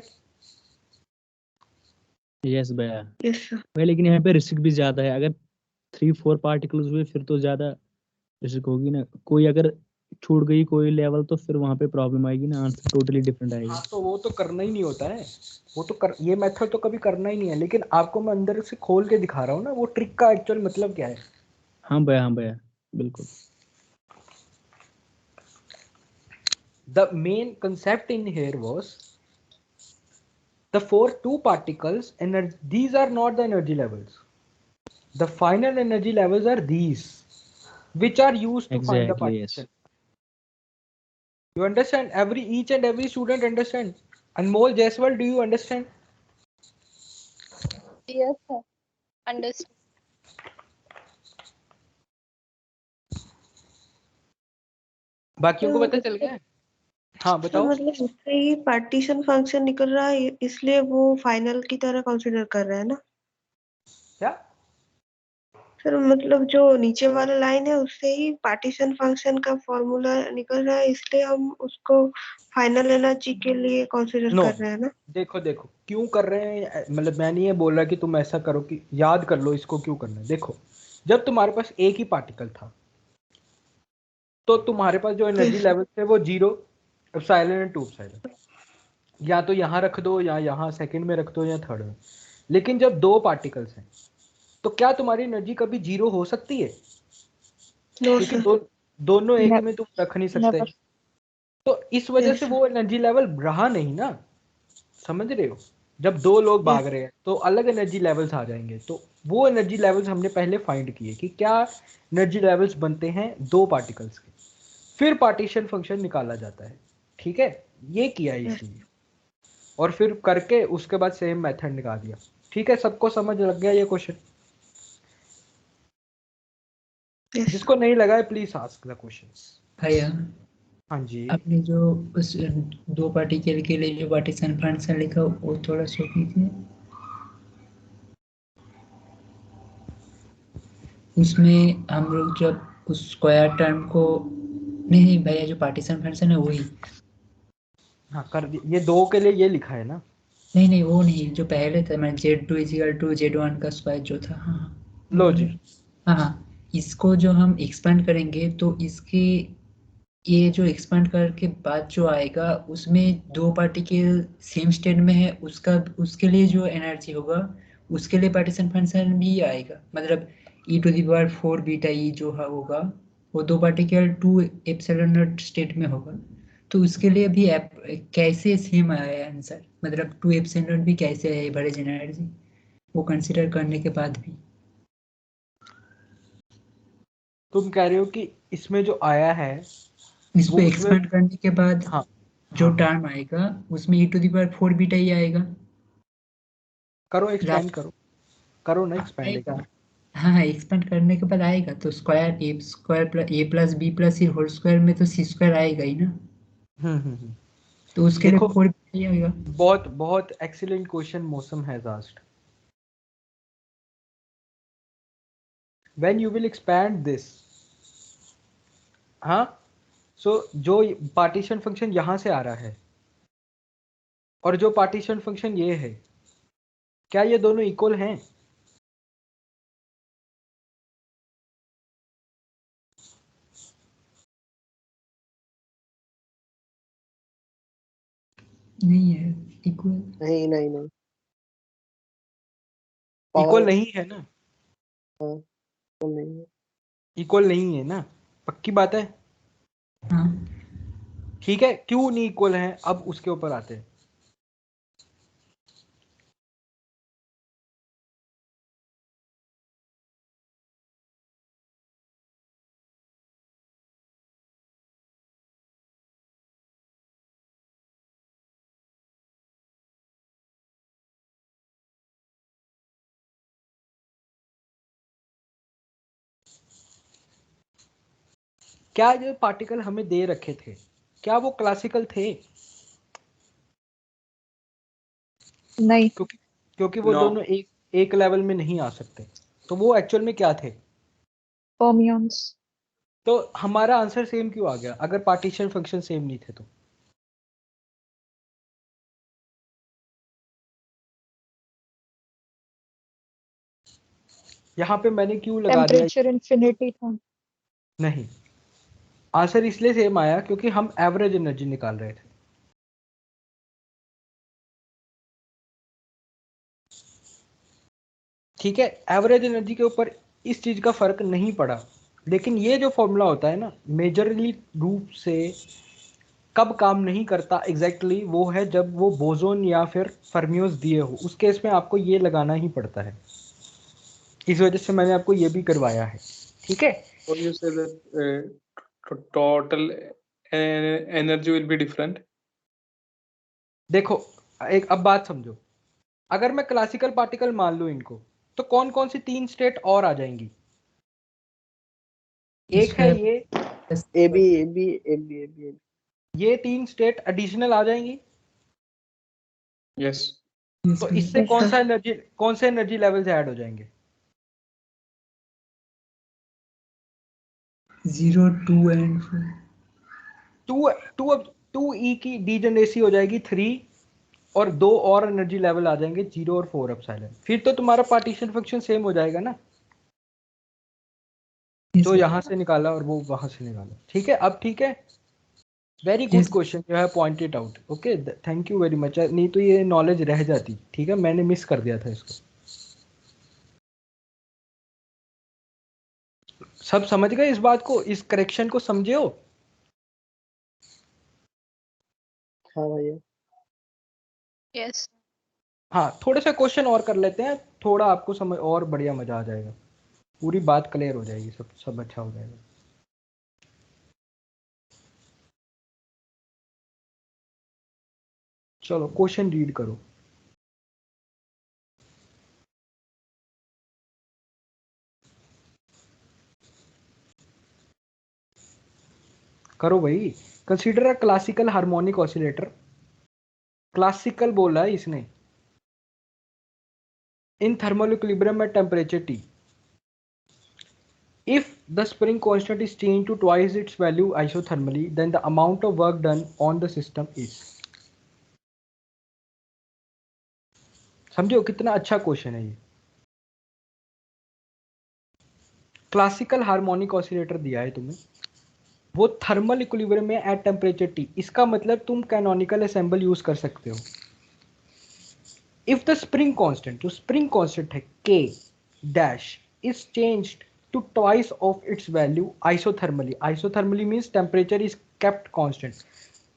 Yes भैया। Yes sir. भाई लेकिन यहाँ पे risk भी ज्यादा है, अगर 3-4 पार्टिकल्स हुए फिर तो ज्यादा रिस्क होगी ना। कोई अगर छूट गई कोई लेवल तो फिर वहां पे प्रॉब्लम आएगी ना, आंसर टोटली डिफरेंट आएगा। हाँ, तो वो तो करना ही नहीं होता है, वो तो ये मेथड तो कभी करना ही नहीं है, लेकिन आपको मैं अंदर से खोल के दिखा रहा हूँ ना वो ट्रिक का एक्चुअल मतलब क्या है। हाँ भैया बिल्कुल। The main concept in here was the two particles, and these are not the energy levels. The final energy levels are these, which are used to find the partition. Yes. You understand? Each and every student understand. Anmol Jaiswal, do you understand? yes, sir. Understood. बाकियों को पता चल गया? हाँ बताओ। मतलब उससे ही partition function निकल रहा है, इसलिए वो फाइनल की तरह कंसीडर कर रहा है ना? क्या सर मतलब जो नीचे वाला लाइन है उससे ही पार्टीशन फंक्शन का फॉर्मूला निकल रहा है, इसलिए हम उसको फाइनल एनर्जी के लिए कंसीडर कर रहे हैं ना? देखो क्यों कर रहे हैं, मतलब मैं नहीं ये बोल रहा कि तुम ऐसा करो कि याद कर लो इसको क्यों करना है। देखो जब तुम्हारे पास एक ही पार्टिकल था तो तुम्हारे पास जो एनर्जी लेवल थे वो 0, एप्सिलॉन एंड 2 एप्सिलॉन, या तो यहाँ रख दो या यहाँ सेकंड में रख दो या थर्ड में। लेकिन जब 2 पार्टिकल्स हैं तो क्या तुम्हारी एनर्जी कभी 0 हो सकती है? नो क्योंकि सर। दोनों एक Ne- में तुम रख नहीं सकते, never. तो इस वजह यस से सर। वो एनर्जी लेवल रहा नहीं ना, समझ रहे हो? जब दो लोग भाग रहे हैं तो अलग एनर्जी लेवल्स आ जाएंगे, तो वो एनर्जी लेवल्स हमने पहले फाइंड किए कि क्या एनर्जी लेवल्स बनते हैं दो पार्टिकल्स के, फिर पार्टीशन फंक्शन निकाला जाता है। ठीक है, ये किया है इसलिए, और फिर करके उसके बाद सेम मेथड निकाल दिया। ठीक है, सबको समझ लग गया ये क्वेश्चन? जिसको नहीं लगा है प्लीज आस्क द क्वेश्चंस। भैया हाँ जी, आपने जो उस दो पार्टिकल के लिए जो पार्टीशन फंक्शन लिखा वो थोड़ा शो कीजिए। उसमें हम लोग जब उस स्क्वायर टर्म को नहीं भैया, जो पार्टीशन फंक्शन है वही। हाँ कर दिया, ये दो के लिए ये लिखा है ना। नहीं वो नहीं, जो पहले था मैं Z2 इजिकल टू Z1 का स्क्वायर जो था। हाँ लो जी, हाँ, इसको जो हम एक्सपेंड करेंगे तो इसके ये जो एक्सपेंड करके बाद जो आएगा उसमें दो पार्टिकल सेम स्टेट में है, उसका उसके लिए जो एनर्जी होगा उसके लिए पार्टीशन फंक्शन भी आएगा। मतलब e⁴ बीटा ई जो होगा वो दो पार्टिकल 2 एप्सिलॉन नॉट स्टेट में होगा, तो उसके लिए भी कैसे सेम आया आंसर, मतलब 2 एप्सिलॉन नॉट भी कैसे है एवरेज एनर्जी, वो कंसिडर करने के बाद भी। तुम कह रहे हो कि इसमें जो आया है इसको वो उसमें, एक्सपेंड करने के बाद हाँ जो हाँ हाँ, टर्म आएगा उसमें e⁴ बीटा ही आएगा। करो एक्सपेंड करो ना एक्सपेंड एक आएगा। बार। हाँ एक्सपेंड करने के बाद आएगा तो स्क्वायर ए स्क्वायर प्लस ए प्लस बी प्लस सी होल स्क्वायर में तो सी स्क्वायर आएगा ही ना, हम्म। तो उसके लिए देखो, 4 ही आएगा। बहुत बहुत एक्सीलेंट क्वेश्चन मौसम has asked. When you will expand this, हाँ, सो जो पार्टीशन फंक्शन यहां से आ रहा है और जो पार्टीशन फंक्शन ये है, क्या ये दोनों इक्वल हैं? नहीं है इक्वल। नहीं नहीं नहीं, इक्वल पावर नहीं है ना, नहीं है। इक्वल नहीं है ना, पक्की बात है। हाँ ठीक है, क्यों नहीं इक्वल है अब उसके ऊपर आते हैं। क्या जो पार्टिकल हमें दे रखे थे, क्या वो क्लासिकल थे? नहीं, क्योंकि वो No. दोनों एक लेवल में नहीं आ सकते, तो वो एक्चुअल में क्या थे? fermions. तो हमारा आंसर सेम क्यों आ गया अगर पार्टीशन फंक्शन सेम नहीं थे तो? यहाँ पे मैंने क्यों लगा दिया? टेम्परेचर इन्फिनिटी था। नहीं, आंसर इसलिए सेम आया क्योंकि हम एवरेज एनर्जी निकाल रहे थे। ठीक है, एवरेज एनर्जी के ऊपर इस चीज का फर्क नहीं पड़ा, लेकिन ये जो फॉर्मूला होता है ना, मेजरली रूप से कब काम नहीं करता एग्जैक्टली वो है जब वो बोसोन या फिर फर्मियोस दिए हो, उस केस में आपको ये लगाना ही पड़ता है। इस वजह से मैंने आपको ये भी करवाया है। ठीक है, So you say that total energy will be different. देखो एक अब बात समझो, अगर मैं क्लासिकल पार्टिकल मान लूं इनको, तो कौन कौन सी तीन स्टेट और आ जाएंगी? एक है ये, ए बी ये तीन स्टेट एडिशनल आ जाएंगी। Yes. तो इससे कौन से एनर्जी लेवल्स ऐड हो जाएंगे? 0 2 एंड टू ई की डीजनरेसी हो जाएगी 3, और दो और एनर्जी लेवल आ जाएंगे 0 और 4 एप्सिलॉन। फिर तो तुम्हारा पार्टीशन फंक्शन सेम हो जाएगा ना, जो यहां से निकाला और वो वहां से निकाला। ठीक है, अब ठीक है, very good question you have pointed out. Okay, thank you very much. नहीं तो ये नॉलेज रह जाती। ठीक है, मैंने मिस कर दिया था इसको। सब समझ गए इस बात को, इस करेक्शन को समझे हो? हाँ भैया। यस। हाँ, थोड़े से क्वेश्चन और कर लेते हैं, थोड़ा आपको समझ और बढ़िया मजा आ जाएगा, पूरी बात क्लियर हो जाएगी, सब अच्छा हो जाएगा। चलो क्वेश्चन रीड करो। करो भाई। Consider a classical harmonic oscillator, classical बोला है इसने, in thermal equilibrium at temperature T. If the spring constant is changed to twice its value isothermally, then the amount of work done on the system is. समझो कितना अच्छा question है ये। Classical harmonic oscillator दिया है तुम्हें, वो thermal equilibrium में एट टेम्परेचर T, इसका मतलब तुम कैनोनिकल असेंबल यूज कर सकते हो। इफ द स्प्रिंग कांस्टेंट, जो स्प्रिंग कांस्टेंट है K dash is changed to twice of its value isothermally. Isothermally means temperature is kept constant.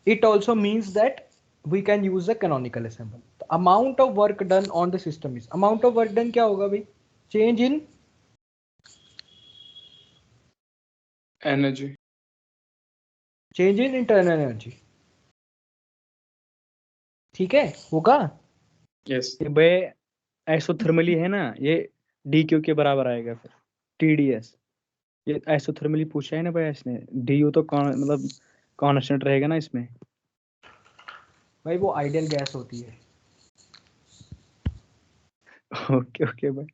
It also means that we can use a canonical assemble. The amount of work done on the system is, amount of work done क्या होगा भाई? Change in energy. change in internal energy. ठीक है, होगा? Yes. ये भाई isothermally है ना, ये डी क्यू के बराबर आएगा फिर, TdS। ये आइसोथर्मली पूछा है ना भाई इसने, DU तो मतलब कांस्टेंट रहेगा ना इसमें। भाई वो आइडियल गैस होती है। ओके ओके भाई।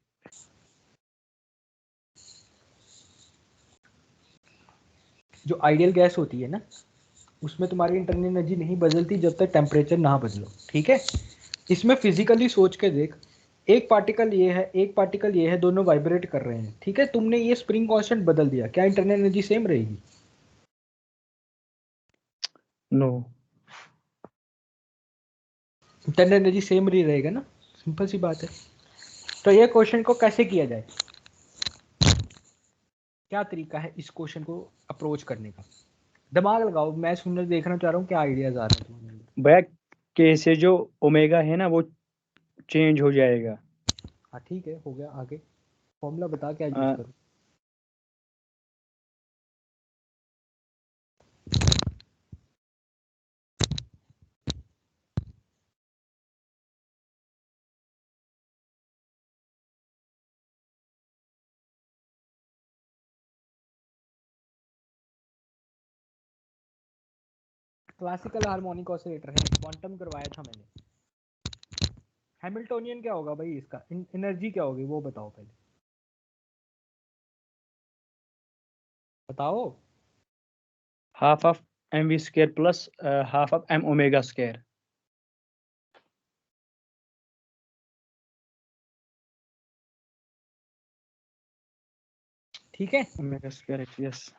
जो आइडियल गैस होती है ना, उसमें तुम्हारी इंटरनल एनर्जी नहीं बदलती जब तक टेम्परेचर ना बदलो, ठीक है? इसमें फिजिकली सोच के देख, एक पार्टिकल ये है, एक पार्टिकल ये है, दोनों वाइब्रेट कर रहे हैं, ठीक है? तुमने ये स्प्रिंग कांस्टेंट बदल दिया, क्या इंटरनल एनर्जी सेम रहेगी? नो। इंटरनल एनर्जी सेम ही रहेगा ना, सिंपल सी बात है। तो ये क्वेश्चन को कैसे किया जाए, क्या तरीका है इस क्वेश्चन को अप्रोच करने का? दिमाग लगाओ, मैं सुनने देखना चाह रहा हूँ क्या आइडियाज आ रहे हैं तुम्हारे अंदर। भैया के से जो ओमेगा है ना वो चेंज हो जाएगा। हाँ ठीक है, हो गया, आगे फॉर्मूला बता क्या यूज करूँ? क्लासिकल हार्मोनिक ऑसिलेटर है, क्वांटम करवाया था मैंने। हैमिल्टोनियन क्या होगा भाई इसका, एनर्जी क्या होगी वो बताओ पहले, बताओ। Half of mv square plus half of m omega square. ठीक है, ओमेगा स्क्वायर, यस।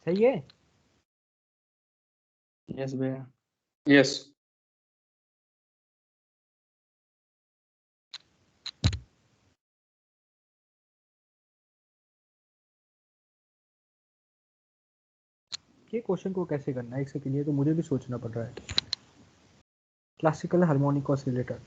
सही है। यस भैया। Yes. ये क्वेश्चन को कैसे करना है, इसके लिए तो मुझे भी सोचना पड़ रहा है। Classical harmonic oscillator,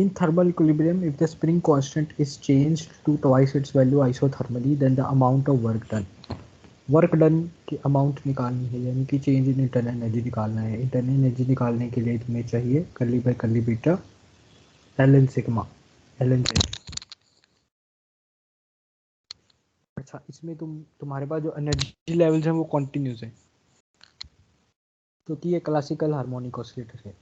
in thermal equilibrium, if the spring constant is changed to twice its value isothermally, then the amount of work done, work done की अमाउंट निकालनी है, यानी कि चेंज इन इंटरनल एनर्जी निकालना है। इंटरनल एनर्जी निकालने के लिए तुम्हें चाहिए curly by curly beta ln sigma ln z। अच्छा, इसमें तुम्हारे पास जो एनर्जी लेवल्स हैं वो कॉन्टिन्यूस है, क्योंकि ये क्लासिकल हार्मोनिक ऑसिलेटर है।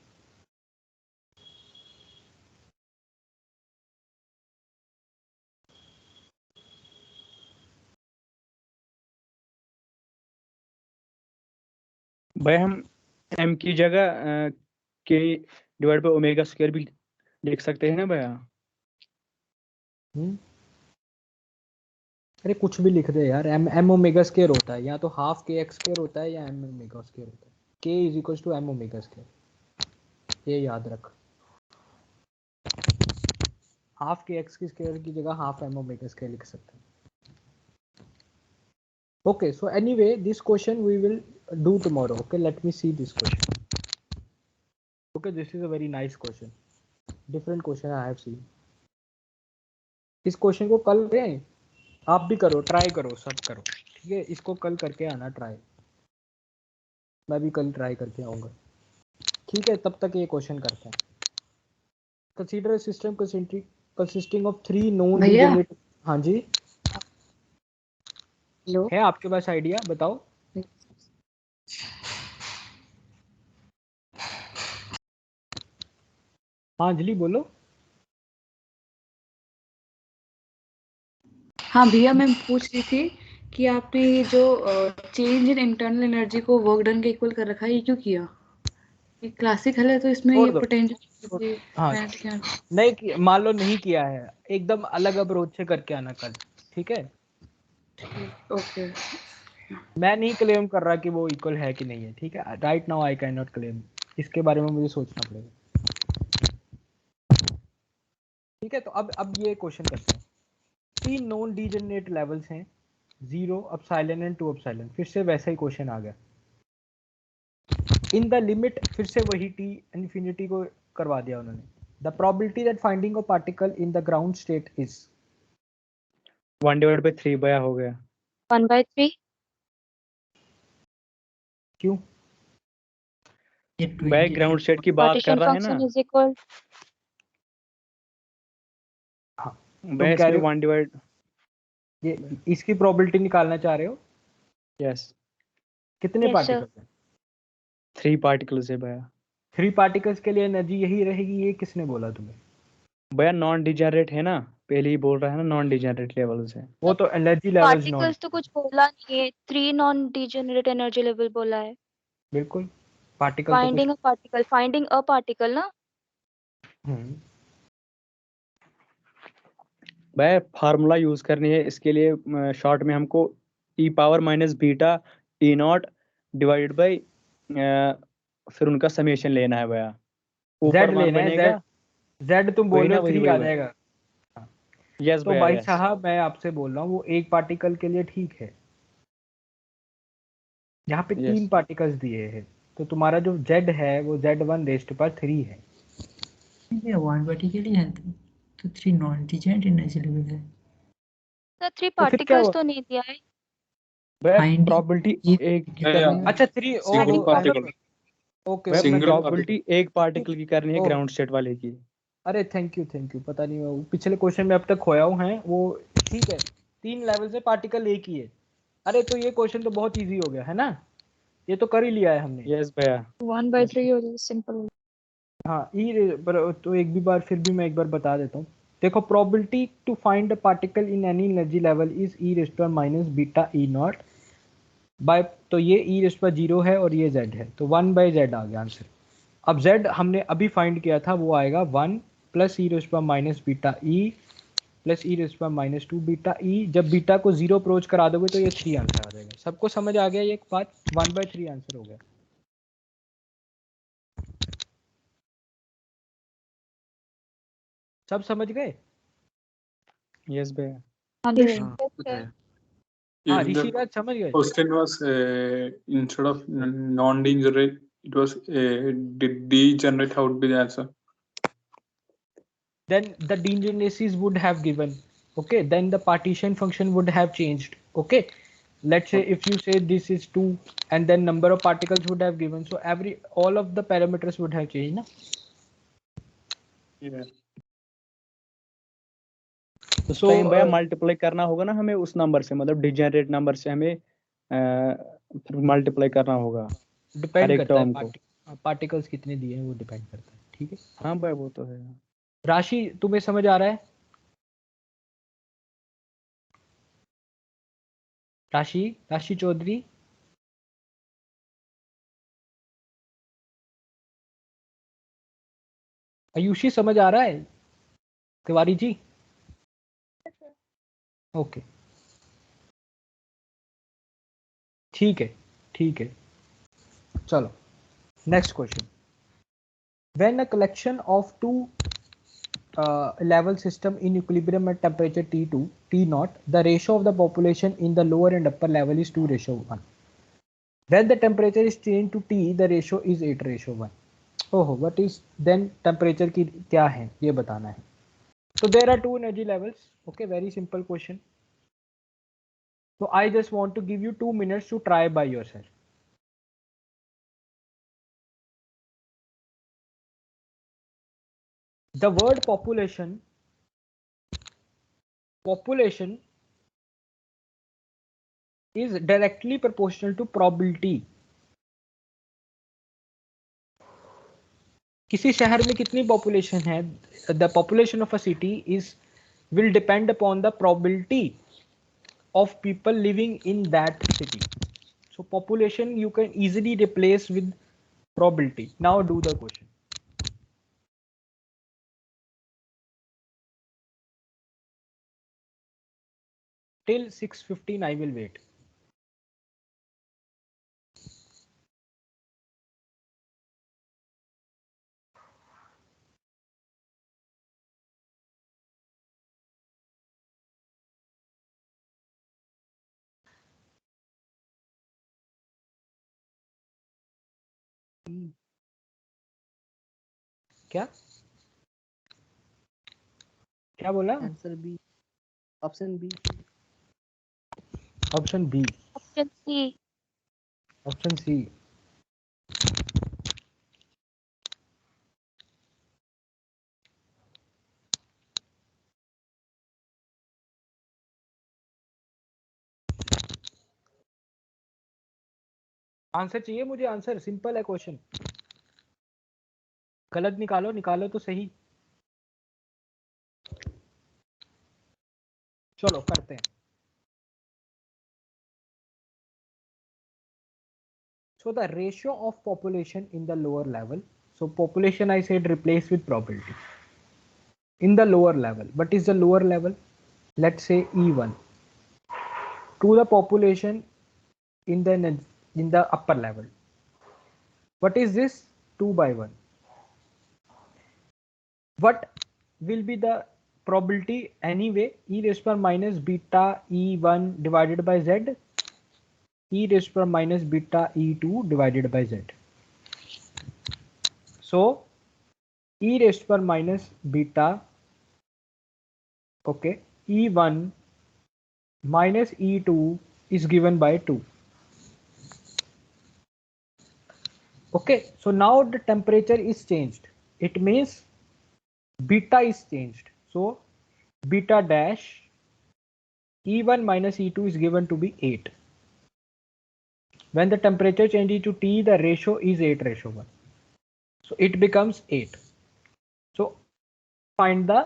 भाई हम m की जगह के डिवाइड बाय ओमेगा स्क्वायर भी लिख सकते हैं ना भैया? अरे कुछ भी लिख दे यार। एम ओमेगा स्क्वायर होता है, या तो हाफ के एक्स स्क्वायर होता है या एम ओमेगा स्क्वायर होता है। K is equal to M omega square, ये याद रख। हाफ के एक्स की स्क्वायर की जगह हाफ एम ओमेगा स्क्वायर लिख सकते हैं। Okay, so anyway, this question we will do tomorrow. Okay, let me see this question. Okay, this is a very nice question. Different question I have seen. इस question को कल करें, आप भी करो, ट्राई करो, सब करो, ठीक है। इसको कल करके आना ट्राई, मैं भी कल ट्राई करके आऊँगा, ठीक है। तब तक ये क्वेश्चन करते हैं। Consider a system consisting of 3 known भैया डिजनरेट। हाँ जी, हेलो। है आपके पास आइडिया, बताओ। हाँ अंजलि बोलो। हाँ भैया, मैं पूछ रही थी कि आपने ये जो चेंज इन इंटरनल एनर्जी को वर्क डन के इक्वल कर रखा है, ये क्यों किया? ये क्लासिकल है तो इसमें ये छोड़ दो। पोटेंशियल हाँ, नहीं मान लो नहीं किया है, एकदम अलग अप्रोच से करके आना कल, ठीक है। ओके। मैं नहीं क्लेम कर रहा कि वो इक्वल है कि नहीं है, ठीक है। Right now I can not claim, इसके बारे में मुझे सोचना पड़ेगा, ठीक है। तो अब ये क्वेश्चन करते हैं। 3 नॉन डीजनरेट लेवल्स हैं, 0, एप्सिलॉन एंड 2 एप्सिलॉन। फिर से वैसा ही क्वेश्चन आ गया। इन द लिमिट, फिर से वही टी इन्फिनिटी को करवा दिया उन्होंने। The probability that finding a particle in the ground state is 1/3 भैया हो गया। 1/3। क्यों? भैया ग्राउंड स्टेट की बात कर पार्टीशन रहा है ना फंक्शन इज इक्वल। भैया, कह इसमें रहे हो 1/। ये इसकी प्रोबेबिलिटी निकालना चाह रहे हो? यस। कितने Yes, sir. पार्टिकल्स हैं? 3 पार्टिकल्स है भैया। 3 पार्टिकल्स के लिए एनर्जी यही रहेगी, ये किसने बोला तुम्हें? भैया नॉन डिजेनरेट है ना, पहले ही बोल रहा है ना, नॉन डिजेनरेट लेवल से। वो तो एनर्जी लेवल्स नॉन, पार्टिकल्स तो कुछ बोला नहीं है, 3 नॉन डीजेनरेट एनर्जी लेवल बोला है। बिल्कुल। पार्टिकल तो कुछ फाइंडिंग अ पार्टिकल ना। भैया फार्मूला यूज करनी है इसके लिए, शॉर्ट में हमको e⁻−β E0 डिवाइडेड बाई फिर उनका समेशन लेना है भैया। ऊपर Z मान लेना है, बनेगा Z तुम बोल वही रहे ना, हो वही 3 वही आ वही। जाएगा। यस तो भैया, भाई यस। साहब मैं आपसे बोल रहा हूँ, वो एक पार्टिकल के लिए ठीक है, यहाँ पे 3 यस। पार्टिकल्स दिए हैं, तो तुम्हारा जो Z है वो Z1⁻³ है। 1/3 के लिए है तो 3 नॉन डिजेनरेट एनर्जी लेवल है। सर 3 तो फिर क्या पार्टिकल्स हुआ? तो नहीं दिया है। भैया फाइंड प्रोबेबिलिटी एक की करनी है। अच्छा 3, सिंगल ओहो पार्टिकल, ओके भैया ओके। सिंगल प्रोबेबिलिटी एक पार्टिकल की करनी है ओह, ग्राउंड स्टेट वाले की। अरे थैंक यू पता नहीं वो पिछले क्वेश्चन में अब तक खोया हूँ है वो, ठीक है। 3 लेवल से पार्टिकल एक ही है। अरे तो ये क्वेश्चन तो बहुत इजी हो गया है ना, ये तो कर ही लिया है हमने। यस भैया। 1/3 हो जाए, सिंपल। हाँ तो एक भी बार फिर भी मैं एक बार बता देता हूँ। देखो, probability to find a particle in any energy level is e⁻−β E0 by, तो ये e⁻0 है और ये z है, तो 1/z आ गया आंसर। अब z हमने अभी फाइंड किया था, वो आएगा 1 + e⁻−βE + e⁻²βE। जब बीटा को 0 अप्रोच करा दोगे तो ये 3 आंसर आ जाएगा। सबको समझ आ गया? ये बात 1/3 आंसर हो गया। सब समझ गए? यस भैया। हाँ Yes. भैया। हाँ, If the ऋषिराज समझ गए? question was instead of non-degenerate, it was degenerate, how would be the answer? Then the degeneracies would have given, okay, then the partition function would have changed, okay. Let's say if you say this is 2 and then number of particles would have given, so all of the parameters would have changed na? Yeah. उस So, time भैया multiply करना होगा ना हमें उस number से, मतलब degenerate number से हमें फिर मल्टीप्लाई करना होगा हर डिपेंड एक करता है टर्म को। पार्टिकल्स कितने दिए हैं, वो डिपेंड करता है, ठीक है। हाँ भाई वो तो है। राशि तुम्हें समझ आ रहा है? राशि चौधरी। आयुषी समझ आ रहा है तिवारी जी? ओके ठीक है चलो next question. When a collection of two level system in equilibrium at temperature T2 T0, the ratio of the population in the lower and upper level is 2:1. When the temperature is changed to T, the ratio is 8:1. ओहो, what is then temperature की क्या है ये बताना है. So there are two energy levels. Okay, very simple question. So I just want to give you 2 minutes to try by yourself. The word population is directly proportional to probability. किसी शहर में कितनी पॉपुलेशन है, the population of a city is will depend upon the probability of people living in that city. So population you can easily replace with probability. Now do the question. Till 6:15 I will wait. क्या क्या बोला? Answer B, option B. Option B, option C. Option C. Answer चाहिए मुझे, answer simple है question. गलत निकालो तो सही. चलो करते हैं. So the ratio of population in the lower level. So population I said replace with probability. In the lower level, what is the lower level? Let's say E1 to the population in the upper level. What is this? 2/1. What will be the probability anyway? E raised to power minus beta E1 divided by Z, E raised to power minus beta E2 divided by Z. So E raised to power minus beta, okay, E1 minus E2 is given by 2. Okay, so now the temperature is changed. It means beta is changed. So beta dash E1 minus E2 is given to be 8. When the temperature changes to T, the ratio is 8:1. So it becomes 8. So find the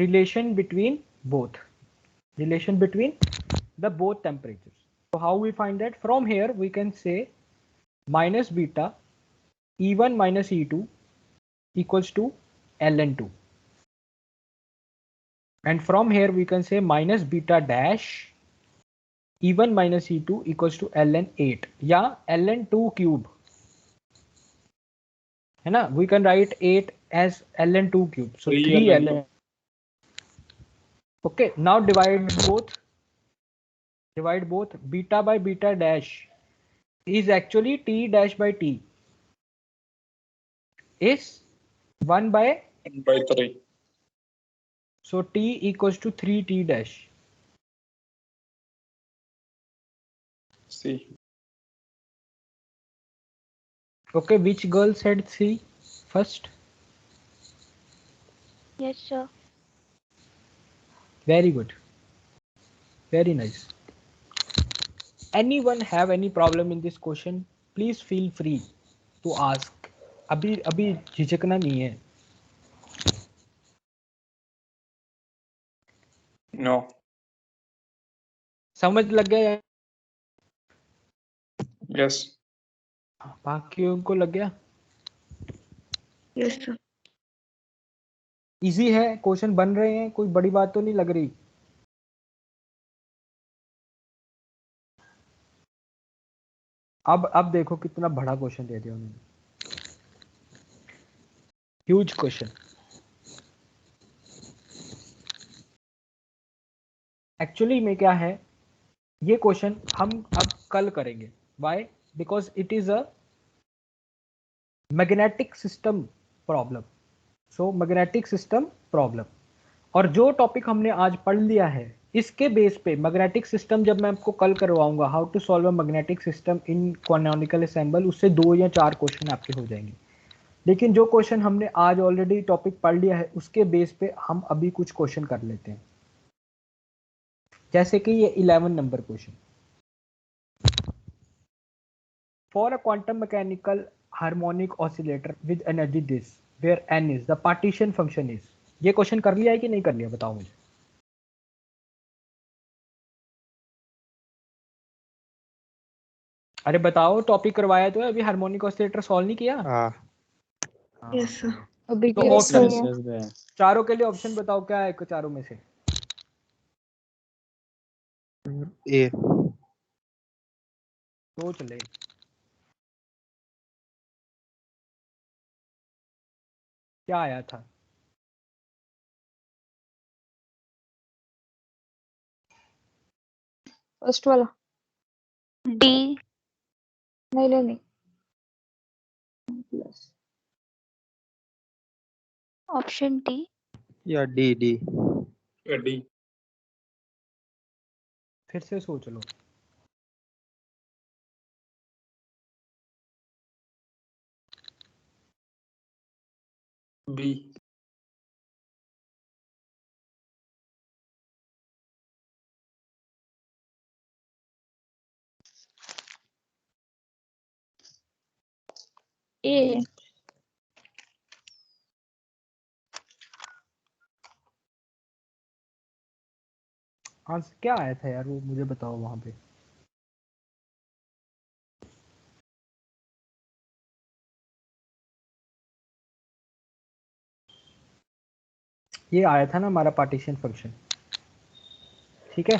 relation between both. Relation between the both temperatures. So how we find that? From here we can say minus beta E1 minus E2 equals to ln2. And from here we can say minus beta dash E1 minus E2 equals to ln8 या ln2 cube है ना. We can write 8 as ln2 cube. So 3 ln. Okay, now divide both. Beta by beta dash is actually T dash by T is 1 by 3. So T equals to 3T dash. C. Okay, which girl said C first? Yes, sir. Very good. Very nice. Anyone have any problem in this question? Please feel free to ask. अभी झिझकना नहीं है. No. समझ लग गया? Yes. बाकियों को लग गया? Yes, sir. इजी है, क्वेश्चन बन रहे हैं, कोई बड़ी बात तो नहीं लग रही। अब देखो कितना बड़ा क्वेश्चन दे दिया उन्होंने, ह्यूज क्वेश्चन। एक्चुअली में क्या है, ये क्वेश्चन हम अब कल करेंगे। Why? Because it is a magnetic system problem. So magnetic system problem, और जो टॉपिक हमने आज पढ़ लिया है इसके बेस पे मैग्नेटिक सिस्टम जब मैं आपको कल करवाऊंगा, how to solve a magnetic system in canonical ensemble, उससे 2 या 4 क्वेश्चन आपके हो जाएंगे। लेकिन जो क्वेश्चन हमने आज ऑलरेडी टॉपिक पढ़ लिया है उसके बेस पे हम अभी कुछ क्वेश्चन कर लेते हैं, जैसे कि ये 11 number question. For a quantum mechanical harmonic oscillator with energy this where n is the partition function is. ये क्वेश्चन कर लिया है कि नहीं कर लिया, बताओ मुझे। अरे बताओ, टॉपिक करवाया तो है, अभी हार्मोनिक ऑसिलेटर सॉल्व नहीं किया। Yes sir. अभी तो yes ऑप्शन भैया। चारों के लिए ऑप्शन बताओ, क्या है चारों में से। ए। सोच ले। क्या आया था? फर्स्ट वाला। डी। नहीं नहीं नहीं, प्लस ऑप्शन डी। या डी डी। डी। फिर से सोच लो। बी। ए। आंसर क्या आया था यार, वो मुझे बताओ वहां पे। ये आया था ना हमारा पार्टीशन फंक्शन। ठीक है,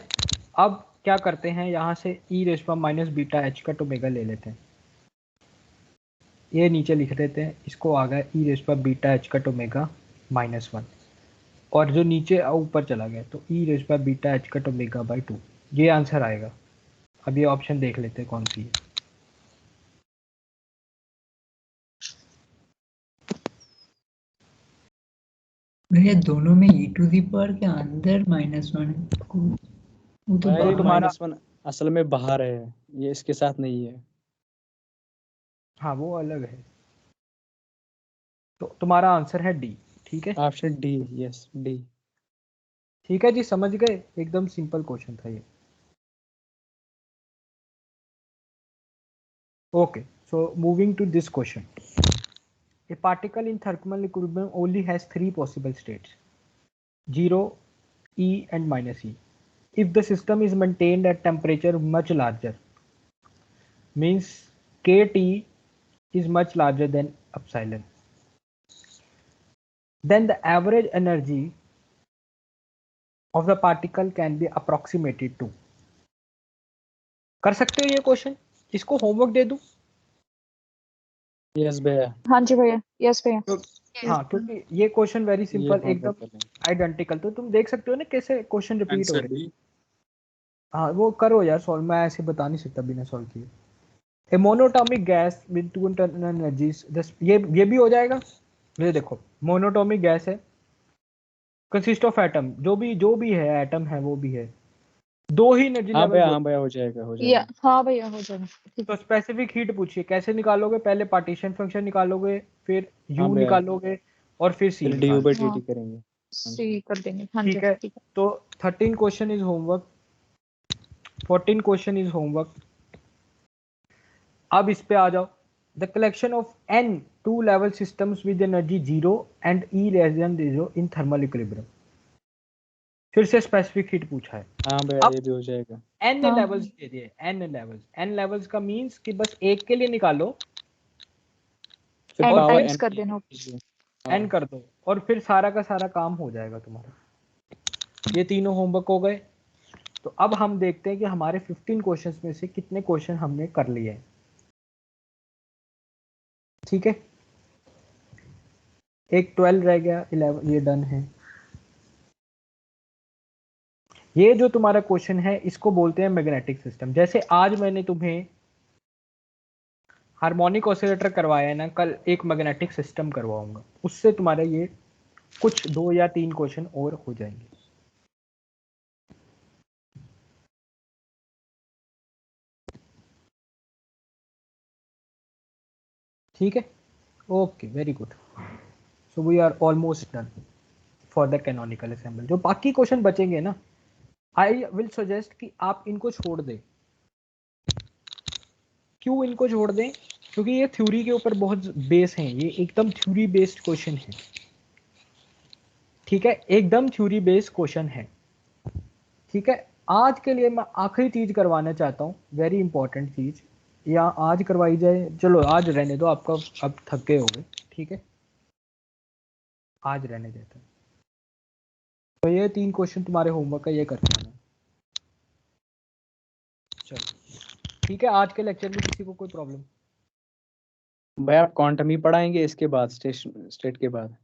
अब क्या करते हैं, यहाँ से ई rays power minus beta H का ओमेगा ले लेते हैं। ये नीचे लिख देते हैं, इसको आ गया ई रेज़ पावर बीटा एच का ओमेगा -1, और जो नीचे ऊपर चला गया तो ई रेज़ पावर बीटा एच का ओमेगा बाई 2, ये आंसर आएगा। अब ये ऑप्शन देख लेते हैं कौन सी है। भैया दोनों में e टू दी पावर के अंदर -1 है, वो तो भाई बाहर। -1 असल में बाहर है, ये इसके साथ नहीं है। हाँ वो अलग है, तो तुम्हारा आंसर है डी। ठीक है, ऑप्शन डी, यस डी। ठीक है जी, समझ गए, एकदम सिंपल क्वेश्चन था ये। Okay, so moving to this question. A particle in thermal equilibrium only has 3 possible states: 0, E and -E. If the system is maintained at temperature much larger, means kT is much larger than epsilon, then the average energy of the particle can be approximated to। कर सकते हो ये question, इसको homework दे दूं? Yes भैया। हाँ जी भैया, yes भैया। हाँ, क्योंकि ये क्वेश्चन वेरी ये सिंपल, होमवर्क एकदम कर लेंगे। आइडेंटिकल, तो तुम देख सकते हो ना कैसे क्वेश्चन रिपीट हो आंसर रहे हैं। डी। हाँ वो करो यार सॉल्व, मैं ऐसे बता नहीं सकता बिना सॉल्व किए। A monatomic gas with 2 internal energies, ये भी हो जाएगा। ये देखो, मोनोटॉमिक गैस है, कंसिस्ट ऑफ एटम, जो भी है एटम है वो भी है, 2 ही एनर्जी हाँ लेवल। भैया हो जाएगा, हो या जाएगा। हाँ भैया हो जाएगा। ठीक तो है। स्पेसिफिक हीट पूछिए, कैसे निकालोगे? पहले पार्टीशन फंक्शन निकालोगे, फिर हाँ यू भैया, निकालोगे, और फिर सी फिर निकालोगे। डी/dt हाँ करेंगे। सी कर देंगे। हाँ जी ठीक है, ठीक है। तो 13 question is homework, 14 question is homework. अब इस पे आ जाओ। The collection of n 2 level systems with energy 0 and E less than 0 in thermal equilibrium. फिर से स्पेसिफिक हीट पूछा है। हाँ भैया, ये भी हो जाएगा। n हाँ लेवल्स दे दिए, n लेवल्स का मींस कि बस एक के लिए निकालो फिर और पावर एंड्स n कर देना। n कर दो, और फिर सारा का सारा काम हो जाएगा तुम्हारा। ये तीनों होमवर्क हो गए। तो अब हम देखते हैं कि हमारे 15 क्वेश्चंस में से कितने क्वेश्चन हमने कर लिए हैं। ठीक है, एक 12 रह गया, 11 ये डन है। ये जो तुम्हारा क्वेश्चन है इसको बोलते हैं मैग्नेटिक सिस्टम। जैसे आज मैंने तुम्हें हार्मोनिक ऑसिलेटर करवाया है ना, कल एक मैग्नेटिक सिस्टम करवाऊंगा, उससे तुम्हारा ये कुछ 2 या 3 क्वेश्चन और हो जाएंगे। ठीक है, okay, very good. So we are almost done for the canonical ensemble. जो बाकी क्वेश्चन बचेंगे ना, आई विल सजेस्ट कि आप इनको छोड़ दें। क्यों इनको छोड़ दें? क्योंकि ये थ्योरी के ऊपर बहुत बेस हैं, ये एकदम थ्योरी बेस्ड क्वेश्चन है। ठीक है, एकदम थ्योरी बेस्ड क्वेश्चन है। ठीक है, आज के लिए मैं आखिरी चीज करवाना चाहता हूँ, वेरी इंपॉर्टेंट चीज, या आज करवाई जाए, चलो आज रहने दो, आपका अब थके हो गए। ठीक है, आज रहने देते हैं। तो ये 3 क्वेश्चन तुम्हारे होमवर्क का, ये करके आना। चलो ठीक है, आज के लेक्चर में किसी को कोई प्रॉब्लम? भाई आप क्वांटम ही पढ़ाएंगे इसके बाद, स्टेट के बाद?